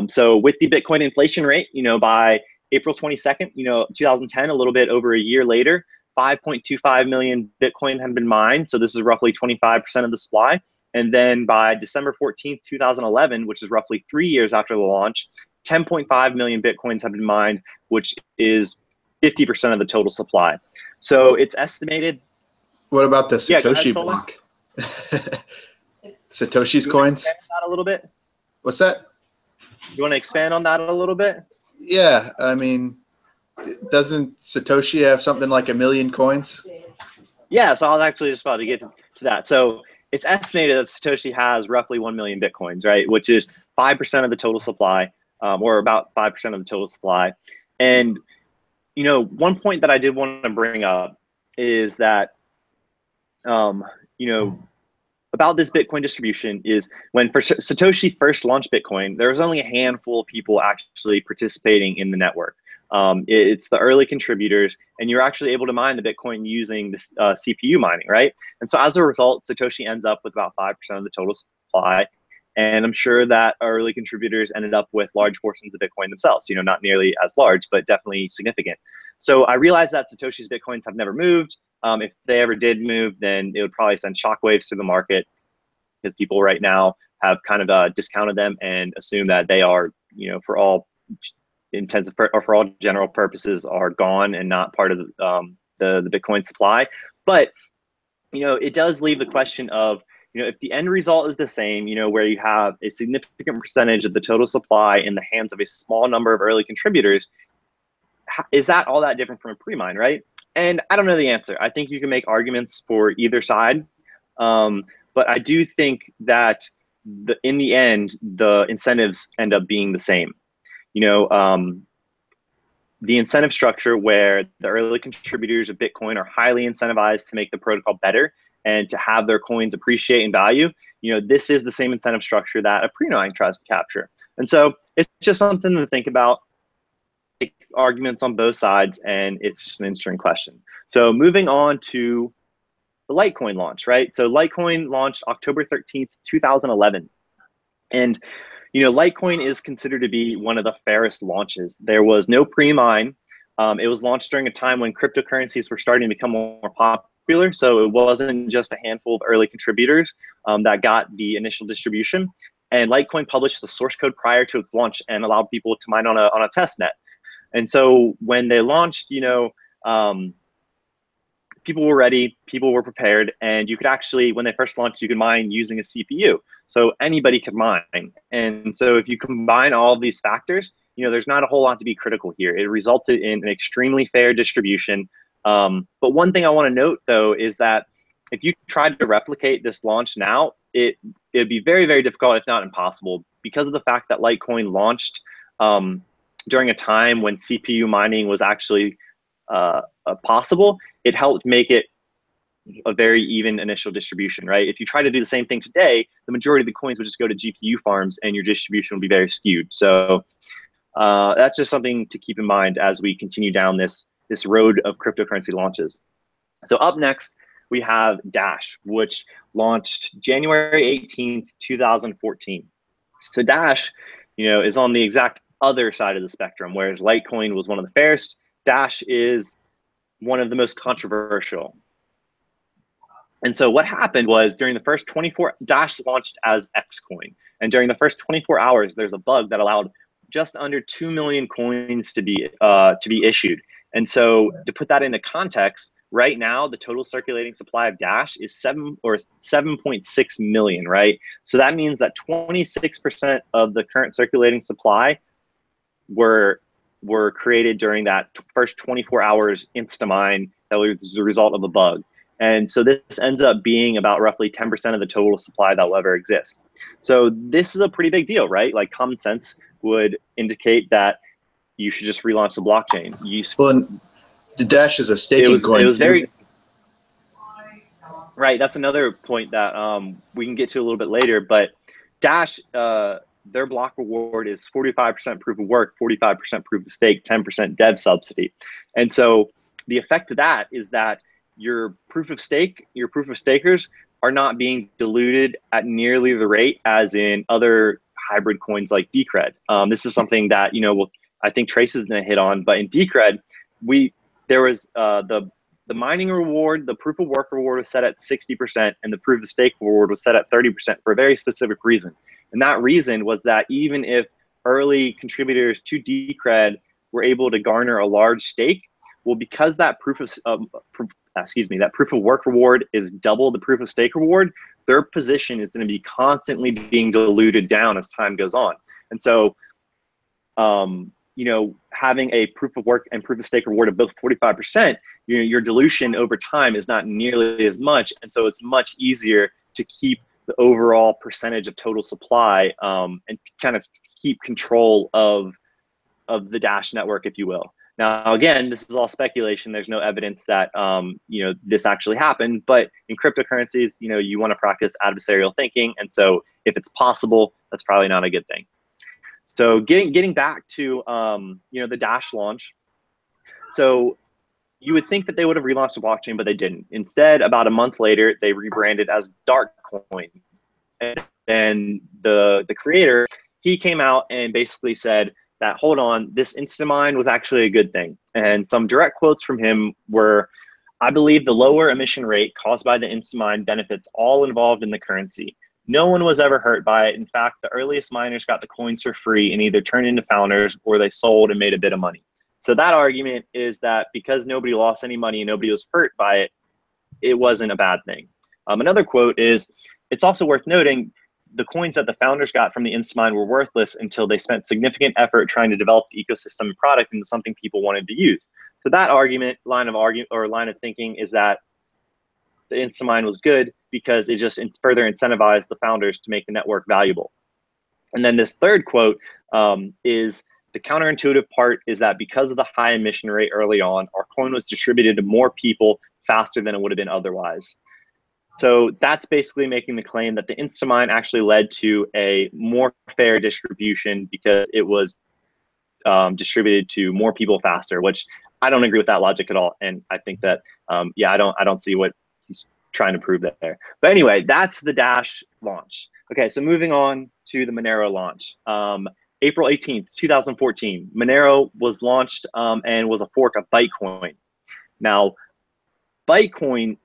So with the Bitcoin inflation rate, by April 22nd, 2010, a little bit over a year later, 5.25 million Bitcoin had been mined. So this is roughly 25% of the supply. And then by December 14th, 2011, which is roughly 3 years after the launch, 10.5 million Bitcoins have been mined, which is 50% of the total supply. So it's estimated. What about the Satoshi ahead, block? Satoshi's coins? That a little bit? What's that? You want to expand on that a little bit? Yeah, I mean, doesn't Satoshi have something like 1 million coins? Yeah, so I was actually just about to get to that. So it's estimated that Satoshi has roughly 1 million Bitcoins, right? Which is 5% of the total supply, or about 5% of the total supply. And, one point that I did want to bring up is that, about this Bitcoin distribution is when Satoshi first launched Bitcoin, there was only a handful of people actually participating in the network. It's the early contributors, and you're actually able to mine the Bitcoin using this CPU mining, right? And so as a result, Satoshi ends up with about 5% of the total supply. And I'm sure that early contributors ended up with large portions of Bitcoin themselves, not nearly as large, but definitely significant. So I realized that Satoshi's Bitcoins have never moved. If they ever did move, then it would probably send shockwaves through the market, because people right now have kind of discounted them and assume that they are, for all intents or for all general purposes, are gone and not part of the Bitcoin supply. But it does leave the question of, if the end result is the same, where you have a significant percentage of the total supply in the hands of a small number of early contributors, is that all that different from a pre-mine, right? And I don't know the answer. I think you can make arguments for either side. But I do think that in the end, the incentives end up being the same. The incentive structure where the early contributors of Bitcoin are highly incentivized to make the protocol better and to have their coins appreciate in value, this is the same incentive structure that a pre-mine tries to capture. And so it's just something to think about. Arguments on both sides, and it's just an interesting question. So moving on to the Litecoin launch, right? So Litecoin launched October 13th, 2011. And, Litecoin is considered to be one of the fairest launches. There was no pre-mine. It was launched during a time when cryptocurrencies were starting to become more popular. So it wasn't just a handful of early contributors that got the initial distribution. And Litecoin published the source code prior to its launch and allowed people to mine on a test net. And so when they launched, people were ready, people were prepared, and you could actually, when they first launched, you could mine using a CPU. So anybody could mine. And so if you combine all of these factors, there's not a whole lot to be critical here. It resulted in an extremely fair distribution. But one thing I want to note, though, is that if you tried to replicate this launch now, it'd be very, very difficult, if not impossible, because of the fact that Litecoin launched during a time when CPU mining was actually possible. It helped make it a very even initial distribution, right? If you try to do the same thing today, the majority of the coins would just go to GPU farms and your distribution would be very skewed. So that's just something to keep in mind as we continue down this road of cryptocurrency launches. So up next, we have Dash, which launched January 18th, 2014. So Dash, is on the exact other side of the spectrum, whereas Litecoin was one of the fairest. Dash is one of the most controversial. And so what happened was during the first 24, Dash launched as Xcoin. And during the first 24 hours, there's a bug that allowed just under 2 million coins to be issued. And so to put that into context, right now, the total circulating supply of Dash is 7.6 million, right? So that means that 26% of the current circulating supply were created during that first 24 hours insta-mine that was the result of a bug. And so this ends up being about roughly 10% of the total supply that will ever exist. So this is a pretty big deal, right? Like common sense would indicate that you should just relaunch the blockchain. Well, the Dash is a staking coin. It was very right. That's another point that we can get to a little bit later. But Dash, their block reward is 45% proof of work, 45% proof of stake, 10% dev subsidy. And so the effect of that is that your proof of stakers are not being diluted at nearly the rate as in other hybrid coins like Decred. This is something that, I think Trace is going to hit on, but in Decred, there was the mining reward, the proof of work reward was set at 60%, and the proof of stake reward was set at 30% for a very specific reason. And that reason was that even if early contributors to Decred were able to garner a large stake, well, because that proof of work reward is double the proof of stake reward, their position is going to be constantly being diluted down as time goes on. And so, having a proof of work and proof of stake reward of both 45%, your dilution over time is not nearly as much. And so it's much easier to keep the overall percentage of total supply and kind of keep control of the Dash network, if you will. Now, again, this is all speculation. There's no evidence that this actually happened. But in cryptocurrencies, you want to practice adversarial thinking, and so if it's possible, that's probably not a good thing. So getting back to the Dash launch. So you would think that they would have relaunched the blockchain, but they didn't. Instead, about a month later, they rebranded as Darkcoin. And then the creator, he came out and basically said that, hold on, this Instamine was actually a good thing. And some direct quotes from him were, I believe the lower emission rate caused by the Instamine benefits all involved in the currency. No one was ever hurt by it. In fact, the earliest miners got the coins for free and either turned into founders or they sold and made a bit of money. So that argument is that because nobody lost any money and nobody was hurt by it, it wasn't a bad thing. Another quote is, it's also worth noting the coins that the founders got from the Instamine were worthless until they spent significant effort trying to develop the ecosystem and product into something people wanted to use. So that line of thinking is that the Instamine was good because it just further incentivized the founders to make the network valuable. And then this third quote is, the counterintuitive part is that because of the high emission rate early on, our coin was distributed to more people faster than it would have been otherwise. So that's basically making the claim that the Instamine actually led to a more fair distribution because it was distributed to more people faster, which I don't agree with that logic at all. And I think that, I don't see what he's trying to prove there. But anyway, that's the Dash launch. Okay, so moving on to the Monero launch. April 18th, 2014, Monero was launched and was a fork of Bytecoin. Now, Bytecoin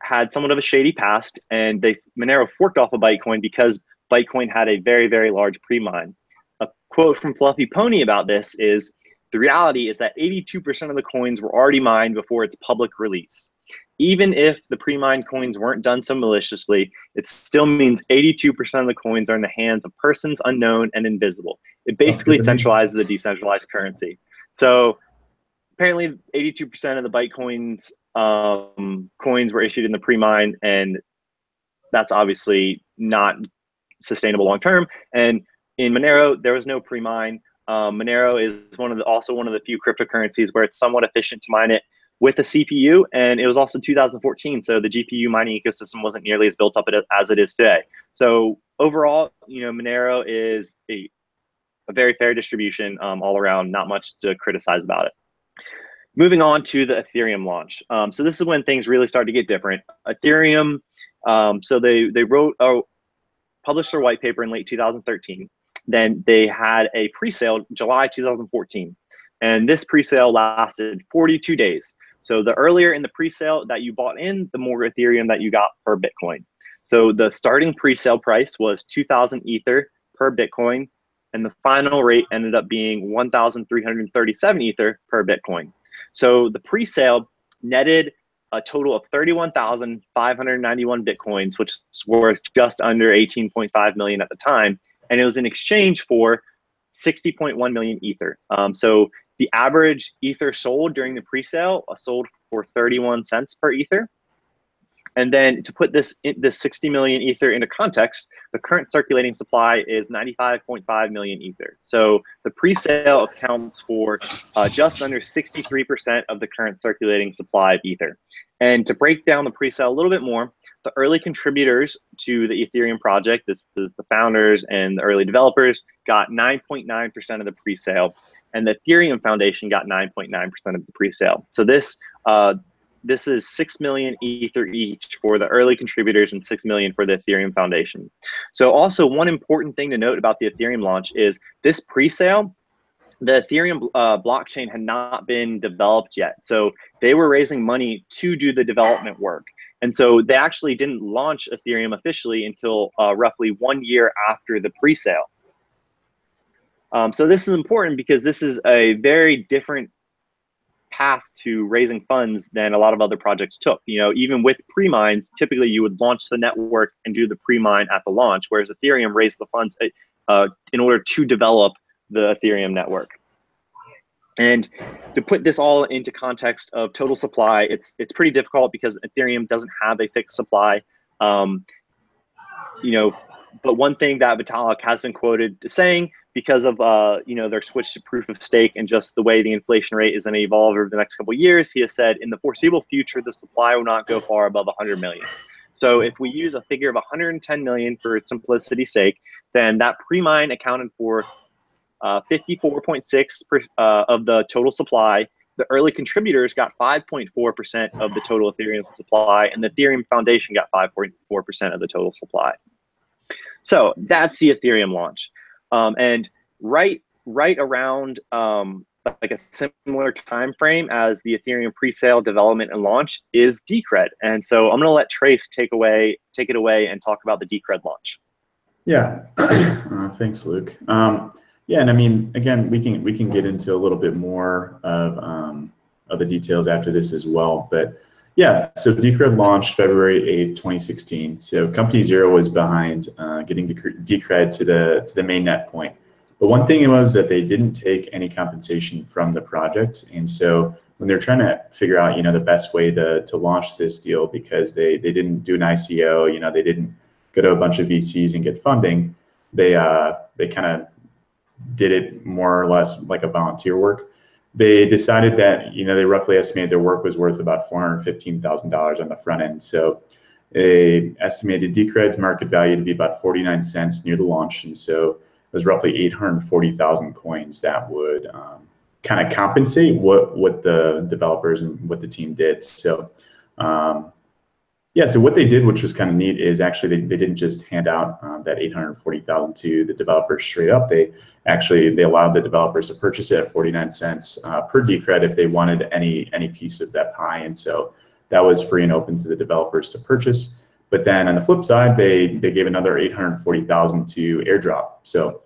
had somewhat of a shady past, and Monero forked off of Bytecoin because Bytecoin had a very, very large pre-mine. A quote from Fluffy Pony about this is, the reality is that 82% of the coins were already mined before its public release. Even if the pre-mined coins weren't done so maliciously, it still means 82% of the coins are in the hands of persons unknown and invisible. It basically centralizes a decentralized currency. So apparently 82% of the Bytecoins coins were issued in the pre-mine, and that's obviously not sustainable long term. And in Monero, there was no pre-mine. Monero is also one of the few cryptocurrencies where it's somewhat efficient to mine it with a CPU, and it was also 2014, so the GPU mining ecosystem wasn't nearly as built up as it is today. So overall, Monero is a very fair distribution all around, not much to criticize about it. Moving on to the Ethereum launch. So this is when things really started to get different. Ethereum, so they published their white paper in late 2013. Then they had a pre-sale July 2014. And this pre-sale lasted 42 days. So the earlier in the pre-sale that you bought in, the more Ethereum that you got per Bitcoin. So the starting pre-sale price was 2,000 Ether per Bitcoin, and the final rate ended up being 1,337 Ether per Bitcoin. So the pre-sale netted a total of 31,591 Bitcoins, which was worth just under 18.5 million at the time. And it was in exchange for 60.1 million Ether. So the average Ether sold during the pre-sale sold for 31 cents per Ether. And then to put this 60 million Ether into context, the current circulating supply is 95.5 million Ether. So the pre-sale accounts for just under 63% of the current circulating supply of Ether. And to break down the pre-sale a little bit more, the early contributors to the Ethereum project, this is the founders and the early developers, got 9.9% of the pre-sale, and the Ethereum Foundation got 9.9% of the pre-sale. So this this is 6 million Ether each for the early contributors and 6 million for the Ethereum Foundation. So also one important thing to note about the Ethereum launch is this pre-sale, the Ethereum blockchain had not been developed yet. So they were raising money to do the development work. And so they actually didn't launch Ethereum officially until roughly 1 year after the pre-sale. So this is important because this is a very different path to raising funds than a lot of other projects took. You know, even with pre-mines, typically you would launch the network and do the pre-mine at the launch, whereas Ethereum raised the funds in order to develop the Ethereum network. And to put this all into context of total supply, it's pretty difficult because Ethereum doesn't have a fixed supply. You know, but one thing that Vitalik has been quoted saying, because of you know, their switch to proof of stake and just the way the inflation rate is going to evolve over the next couple of years, he has said in the foreseeable future the supply will not go far above 100 million. So if we use a figure of 110 million for simplicity's sake, then that pre-mine accounted for 54.6% of the total supply. The early contributors got 5.4% of the total Ethereum supply, and the Ethereum Foundation got 5.4% of the total supply. So that's the Ethereum launch. And right around like a similar time frame as the Ethereum pre-sale, development, and launch is Decred. And so I'm going to let Trace take it away and talk about the Decred launch. Yeah, thanks, Luke. Yeah, and I mean, again, we can get into a little bit more of the details after this as well. But yeah, so Decred launched February 8th, 2016. So Company Zero was behind getting Decred to the mainnet point. But one thing was that they didn't take any compensation from the project, and so when they're trying to figure out, you know, the best way to launch this deal, because they didn't do an ICO, you know, they didn't go to a bunch of VCs and get funding, they kind of did it more or less like a volunteer work. They decided that, you know, they roughly estimated their work was worth about $415,000 on the front end. So they estimated Decred's market value to be about 49 cents near the launch, and so it was roughly 840,000 coins that would kind of compensate what the developers and what the team did. So yeah, so what they did, which was kind of neat, is actually they didn't just hand out that 840,000 to the developers straight up. They allowed the developers to purchase it at 49 cents per Decred if they wanted any piece of that pie, and so that was free and open to the developers to purchase. But then on the flip side, they gave another 840,000 to airdrop. So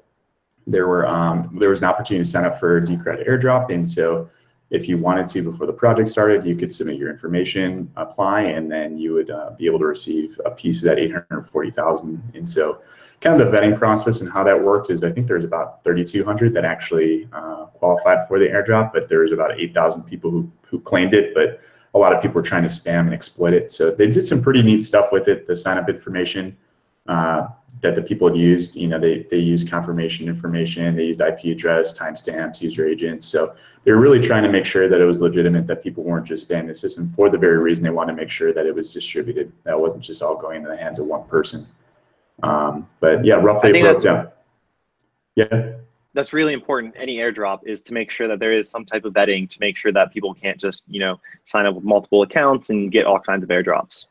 there was an opportunity to sign up for Decred airdrop, and so if you wanted to, before the project started, you could submit your information, apply, and then you would be able to receive a piece of that 840,000. And so kind of the vetting process and how that worked is, I think there's about 3,200 that actually qualified for the airdrop, but there's about 8,000 people who claimed it, but a lot of people were trying to spam and exploit it. So they did some pretty neat stuff with it. The sign-up information that the people had used, you know, they used confirmation information, they used IP address, timestamps, user agents. So they were really trying to make sure that it was legitimate, that people weren't just spamming the system for the very reason they wanted to make sure that it was distributed, that it wasn't just all going into the hands of one person. But yeah, roughly it broke down. Yeah. That's really important. Any airdrop is to make sure that there is some type of vetting to make sure that people can't just, you know, sign up with multiple accounts and get all kinds of airdrops.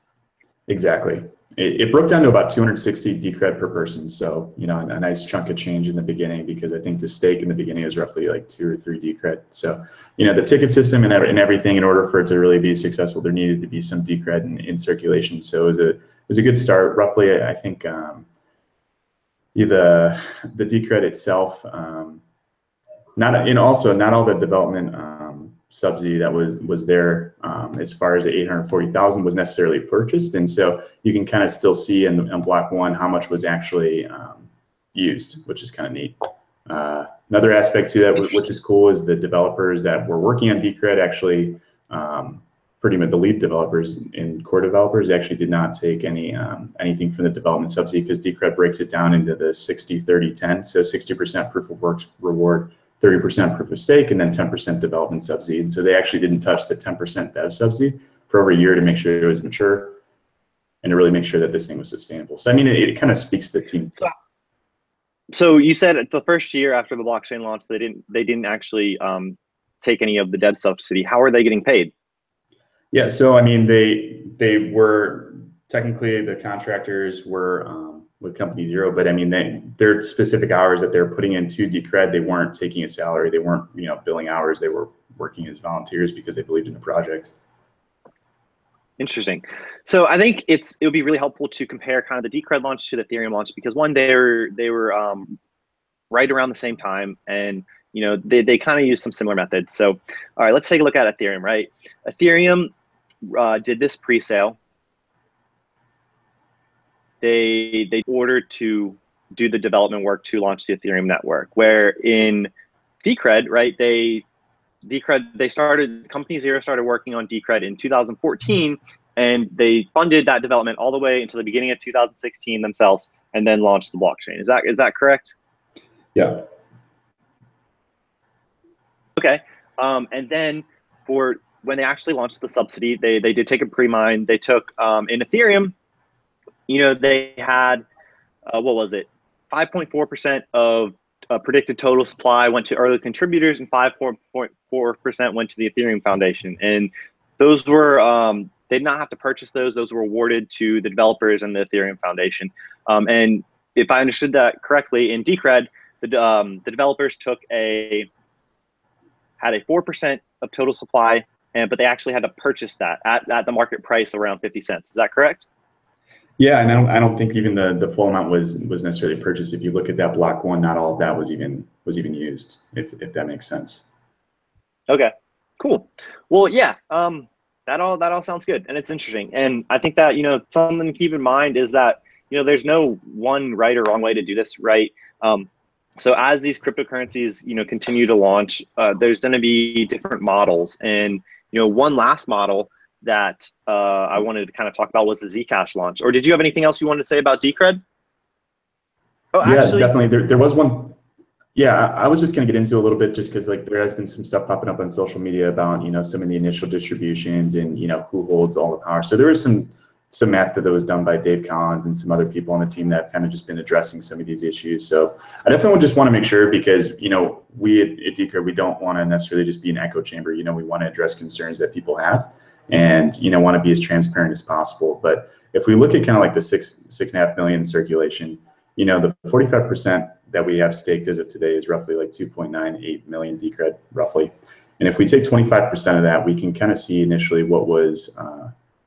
Exactly. It broke down to about 260 Decred per person. So, you know, a nice chunk of change in the beginning, because I think the stake in the beginning was roughly like 2 or 3 Decred. So, you know, the ticket system and everything, in order for it to really be successful, there needed to be some Decred in circulation. So it was a good start. Roughly, I think the Decred itself, not all the development subsidy that was there as far as the 840,000 was necessarily purchased, and so you can kind of still see in block one how much was actually used, which is kind of neat. Another aspect to that, which is cool, is the developers that were working on Decred actually, pretty much the lead developers and core developers actually did not take anything from the development subsidy, because Decred breaks it down into the 60-30-10, so 60% proof of work reward, 30% proof of stake, and then 10% development subsidy. And so they actually didn't touch the 10% dev subsidy for over a year to make sure it was mature and to really make sure that this thing was sustainable. So I mean, it kind of speaks to the team. So you said the first year after the blockchain launch, they didn't actually take any of the dev subsidy. How are they getting paid? Yeah, so I mean, they were technically, the contractors were with Company Zero, but I mean, their specific hours that they're putting into Decred, they weren't taking a salary, they weren't billing hours, they were working as volunteers because they believed in the project. Interesting. So I think it would be really helpful to compare kind of the Decred launch to the Ethereum launch, because one, they were right around the same time, and they kind of use some similar methods. So all right, let's take a look at Ethereum. Right, Ethereum did this pre-sale. They ordered to do the development work to launch the Ethereum network. Where in Decred, right, Company Zero started working on Decred in 2014, and they funded that development all the way until the beginning of 2016 themselves, and then launched the blockchain. Is that correct? Yeah. Okay. And then for when they actually launched the subsidy, they did take a pre-mine. They took in Ethereum, they had what was it? 5.4% of predicted total supply went to early contributors, and 5.4% went to the Ethereum Foundation. And those were they did not have to purchase those. Those were awarded to the developers and the Ethereum Foundation. And if I understood that correctly, in Decred, the developers had a 4% of total supply, but they actually had to purchase that at the market price around 50 cents. Is that correct? Yeah, and I don't think even the full amount was necessarily purchased. If you look at that block one, not all of that was even used, if that makes sense. Okay, cool. Well, yeah, that all sounds good, and it's interesting. And I think that something to keep in mind is that there's no one right or wrong way to do this, right? So as these cryptocurrencies continue to launch, there's going to be different models, and one last model that I wanted to kind of talk about was the Zcash launch. Or did you have anything else you wanted to say about Decred? Oh, yeah, actually, definitely. There was one. Yeah, I was just going to get into a little bit, just because there has been some stuff popping up on social media about some of the initial distributions and who holds all the power. So there was some math that was done by Dave Collins and some other people on the team that have kind of just been addressing some of these issues. So I definitely just want to make sure, because we at Decred, we don't want to necessarily just be an echo chamber. We want to address concerns that people have, and want to be as transparent as possible. But if we look at kind of like the 6.5 million circulation, the 45% that we have staked as of today is roughly like 2.98 million Decred, roughly. And if we take 25% of that, we can kind of see initially what was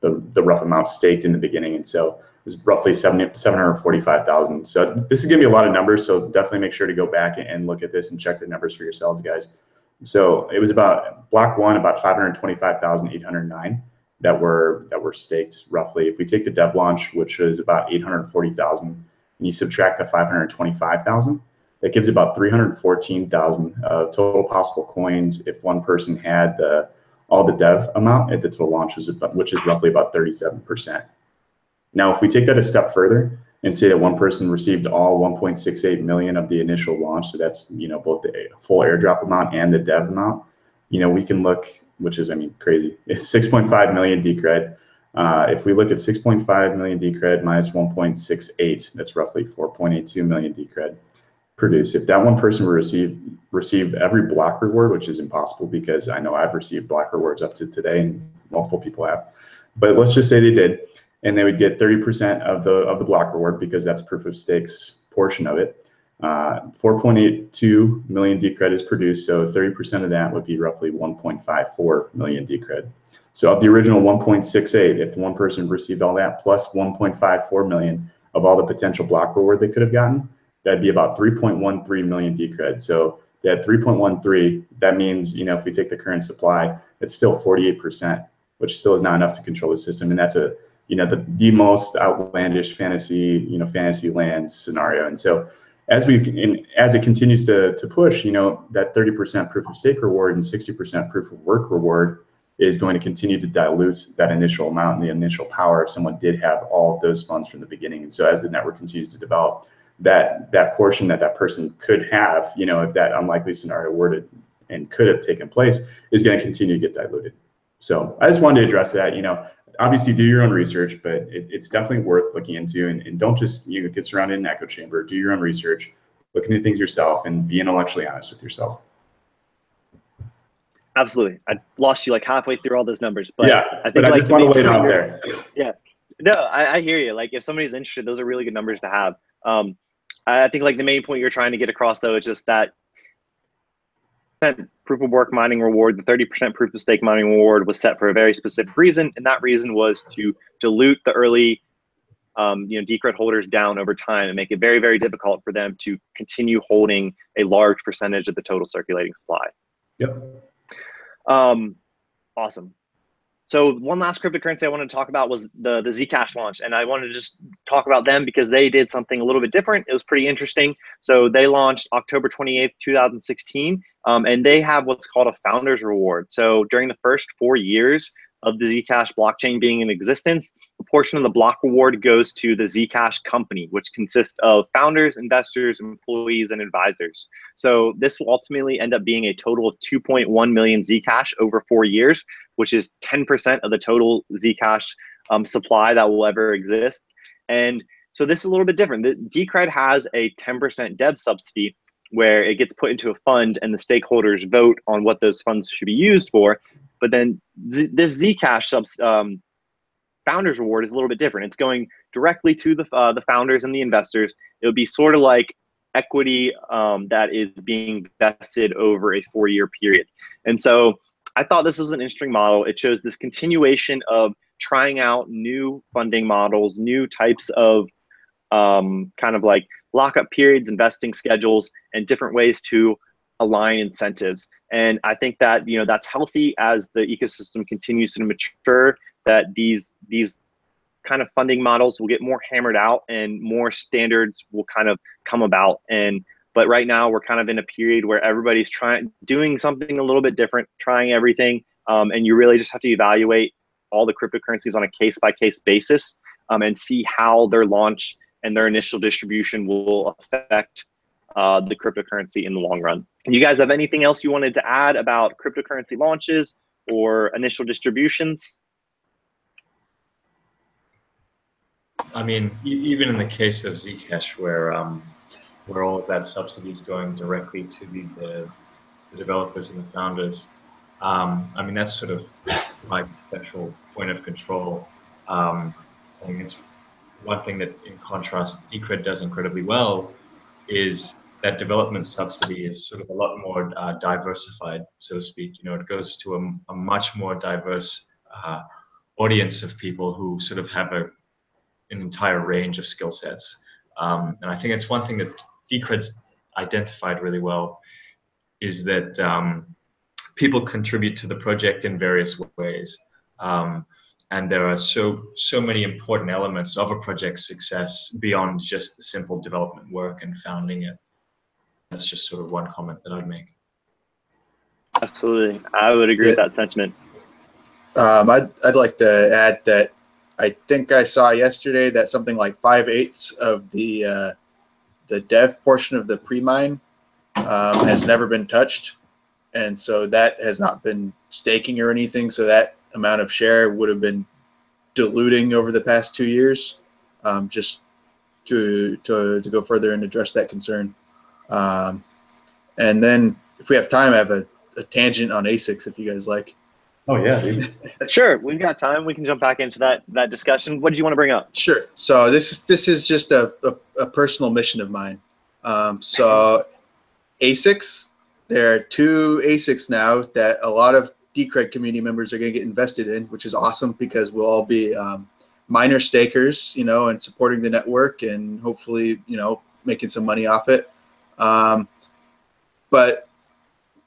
the rough amount staked in the beginning. And so it was roughly 745,000. So this is gonna be a lot of numbers. So definitely make sure to go back and look at this and check the numbers for yourselves, guys. So it was about block one, about 525,809 that were staked roughly. If we take the dev launch, which was about 840,000, and you subtract the 525,000, that gives about 314,000 total possible coins if one person had all the dev amount at the total launch, which is roughly about 37%. Now, if we take that a step further and say that one person received all 1.68 million of the initial launch, so that's both the full airdrop amount and the dev amount, we can look, which is crazy. It's 6.5 million Decred. If we look at 6.5 million Decred minus 1.68, that's roughly 4.82 million Decred produced. If that one person were receive every block reward, which is impossible because I know I've received block rewards up to today and multiple people have, but let's just say they did, and they would get 30% of the block reward, because that's proof of stakes portion of it. 4.82 million Decred is produced, so 30% of that would be roughly 1.54 million Decred. So of the original 1.68, if one person received all that plus 1.54 million of all the potential block reward they could have gotten, that'd be about 3.13 million Decred. So that 3.13, that means, if we take the current supply, it's still 48%, which still is not enough to control the system. And that's the most outlandish fantasy land scenario. And so as it continues to push, that 30% proof of stake reward and 60% proof of work reward is going to continue to dilute that initial amount and the initial power if someone did have all of those funds from the beginning. And so as the network continues to develop, that portion that person could have, if that unlikely scenario were to and could have taken place, is going to continue to get diluted. So I just wanted to address that. Obviously do your own research, but it's definitely worth looking into, and don't just get surrounded in an echo chamber. Do your own research, look into things yourself, and be intellectually honest with yourself. Absolutely. I lost you like halfway through all those numbers, but yeah, I think but I like just want to lay it out there. Yeah. No, I hear you. Like if somebody's interested, those are really good numbers to have. I think like the main point you're trying to get across though is just that proof of work mining reward, the 30% proof of stake mining reward was set for a very specific reason. And that reason was to dilute the early Decred holders down over time and make it very, very difficult for them to continue holding a large percentage of the total circulating supply. Yep. Awesome. So one last cryptocurrency I wanted to talk about was the Zcash launch. And I wanted to just talk about them because they did something a little bit different. It was pretty interesting. So they launched October 28th, 2016, and they have what's called a founder's reward. So during the first 4 years of the Zcash blockchain being in existence, a portion of the block reward goes to the Zcash company, which consists of founders, investors, employees, and advisors. So this will ultimately end up being a total of 2.1 million Zcash over 4 years, which is 10% of the total Zcash supply that will ever exist. And so this is a little bit different. The Decred has a 10% dev subsidy where it gets put into a fund and the stakeholders vote on what those funds should be used for. But then this Zcash founders reward is a little bit different. It's going directly to the founders and the investors. It would be sort of like equity that is being vested over a 4-year period. And so I thought this was an interesting model. It shows this continuation of trying out new funding models, new types of kind of like lockup periods, investing schedules, and different ways to align incentives. And I think that that's healthy as the ecosystem continues to mature, that these kind of funding models will get more hammered out and more standards will kind of come about. But right now we're kind of in a period where everybody's doing something a little bit different, trying everything. And you really just have to evaluate all the cryptocurrencies on a case-by-case basis and see how their launch and their initial distribution will affect the cryptocurrency in the long run. And you guys have anything else you wanted to add about cryptocurrency launches or initial distributions? I mean, even in the case of Zcash, where all of that subsidy is going directly to the developers and the founders, I mean, that's sort of my central point of control. I think it's one thing that, in contrast, Decred does incredibly well is that development subsidy is sort of a lot more diversified, so to speak. It goes to a much more diverse audience of people who sort of have an entire range of skill sets. And I think it's one thing that Decred's identified really well is that people contribute to the project in various ways. And there are so many important elements of a project's success beyond just the simple development work and founding it. That's just sort of one comment that I'd make. Absolutely. I would agree with that sentiment. I'd like to add that I think I saw yesterday that something like 5/8 of the dev portion of the pre-mine has never been touched. And so that has not been staking or anything. So that amount of share would have been diluting over the past 2 years, just to go further and address that concern. And then if we have time, I have a tangent on ASICs if you guys like. Oh yeah, dude. Sure, we've got time. We can jump back into that discussion. What did you want to bring up? Sure. So this is just a personal mission of mine. So ASICs, there are 2 ASICs now that a lot of Decred community members are going to get invested in, which is awesome because we'll all be miner stakers, and supporting the network and hopefully, making some money off it. But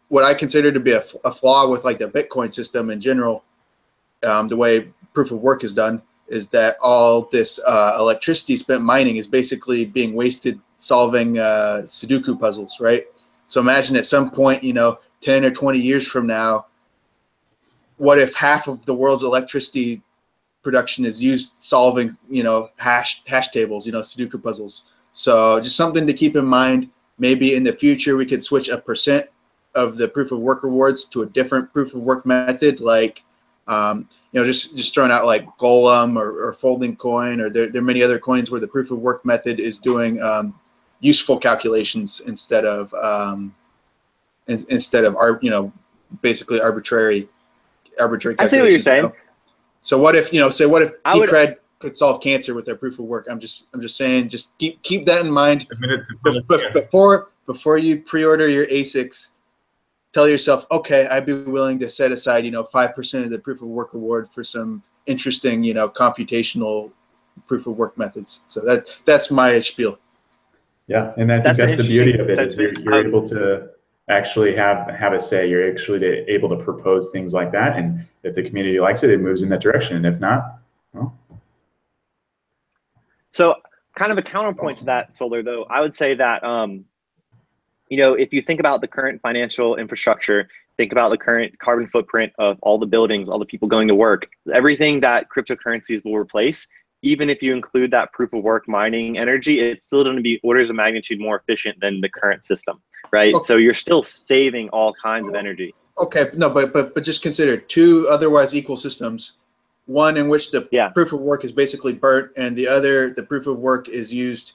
what I consider to be a flaw with like the Bitcoin system in general, the way proof of work is done, is that all this electricity spent mining is basically being wasted solving Sudoku puzzles, right? So imagine at some point, 10 or 20 years from now, what if half of the world's electricity production is used solving, hash tables, Sudoku puzzles. So just something to keep in mind. Maybe in the future we could switch a % of the proof of work rewards to a different proof of work method, like just throwing out like Golem or Folding Coin, or there are many other coins where the proof of work method is doing useful calculations instead of our basically arbitrary calculations. I see what you're saying. So what if, say what if I would- Decred could solve cancer with their proof of work? I'm just saying, just keep that in mind. Submit it to Politeia. Before you pre-order your ASICs, tell yourself, okay, I'd be willing to set aside, 5% of the proof of work reward for some interesting, computational proof of work methods. So that's my spiel. Yeah, and I think that's the beauty of it, is you're able to actually have a say. You're actually able to propose things like that, and if the community likes it, it moves in that direction, and if not, well. So kind of a counterpoint to that, Solar, though, I would say that, if you think about the current financial infrastructure, think about the current carbon footprint of all the buildings, all the people going to work, everything that cryptocurrencies will replace, even if you include that proof of work mining energy, it's still going to be orders of magnitude more efficient than the current system, right? Okay. So you're still saving all kinds of energy. Okay, no, but just consider two otherwise equal systems. One in which the proof of work is basically burnt, and the other, the proof of work is used,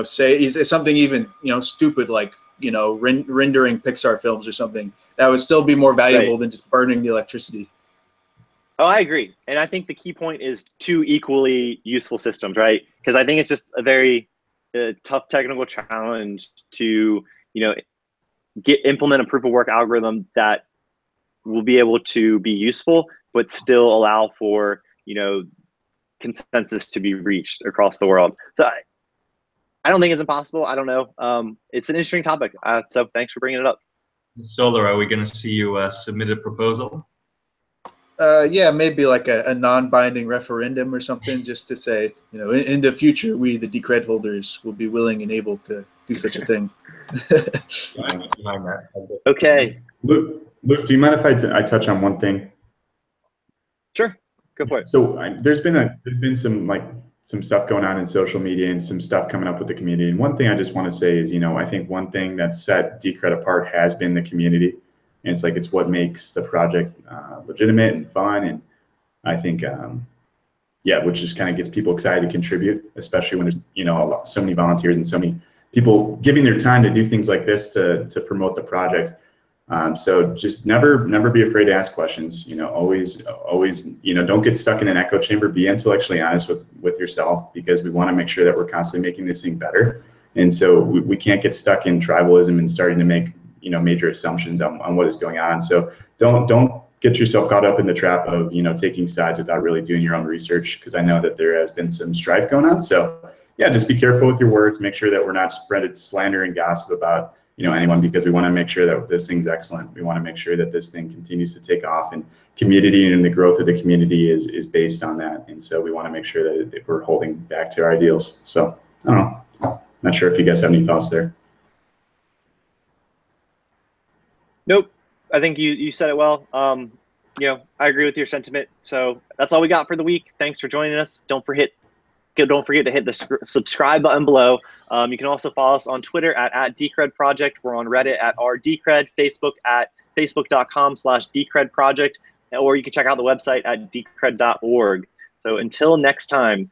say is something even, stupid like, rendering Pixar films or something. That would still be more valuable than just burning the electricity. Oh, I agree. And I think the key point is two equally useful systems, right? Because I think it's just a very tough technical challenge to, implement a proof of work algorithm that will be able to be useful, but still allow for, consensus to be reached across the world. So I don't think it's impossible. I don't know. It's an interesting topic. So thanks for bringing it up. Solar, are we going to see you submit a proposal? Yeah, maybe like a non-binding referendum or something, just to say, in the future, we, the Decred holders, will be willing and able to do such a thing. Okay. Luke, do you mind if I touch on one thing? Sure, go for it. So there's been some stuff going on in social media and some stuff coming up with the community. And one thing I just want to say is, I think one thing that set Decred apart has been the community. And it's what makes the project legitimate and fun. And I think, which just kind of gets people excited to contribute, especially when there's, so many volunteers and so many people giving their time to do things like this to promote the project. So just never be afraid to ask questions. Always, don't get stuck in an echo chamber. Be intellectually honest with yourself, because we want to make sure that we're constantly making this thing better. And so we can't get stuck in tribalism and starting to make major assumptions on what is going on. So don't get yourself caught up in the trap of taking sides without really doing your own research, because I know that there has been some strife going on. So yeah, just be careful with your words. Make sure that we're not spreading slander and gossip about anyone, because we want to make sure that this thing's excellent. We want to make sure that this thing continues to take off, and community and the growth of the community is based on that. And so we want to make sure that we're holding back to our ideals. So I don't know. Not sure if you guys have any thoughts there. Nope. I think you said it well. I agree with your sentiment. So that's all we got for the week. Thanks for joining us. Don't forget to hit the subscribe button below. You can also follow us on Twitter at Decred Project. We're on Reddit at rdcred, Facebook at facebook.com/decredproject, or you can check out the website at decred.org. So until next time,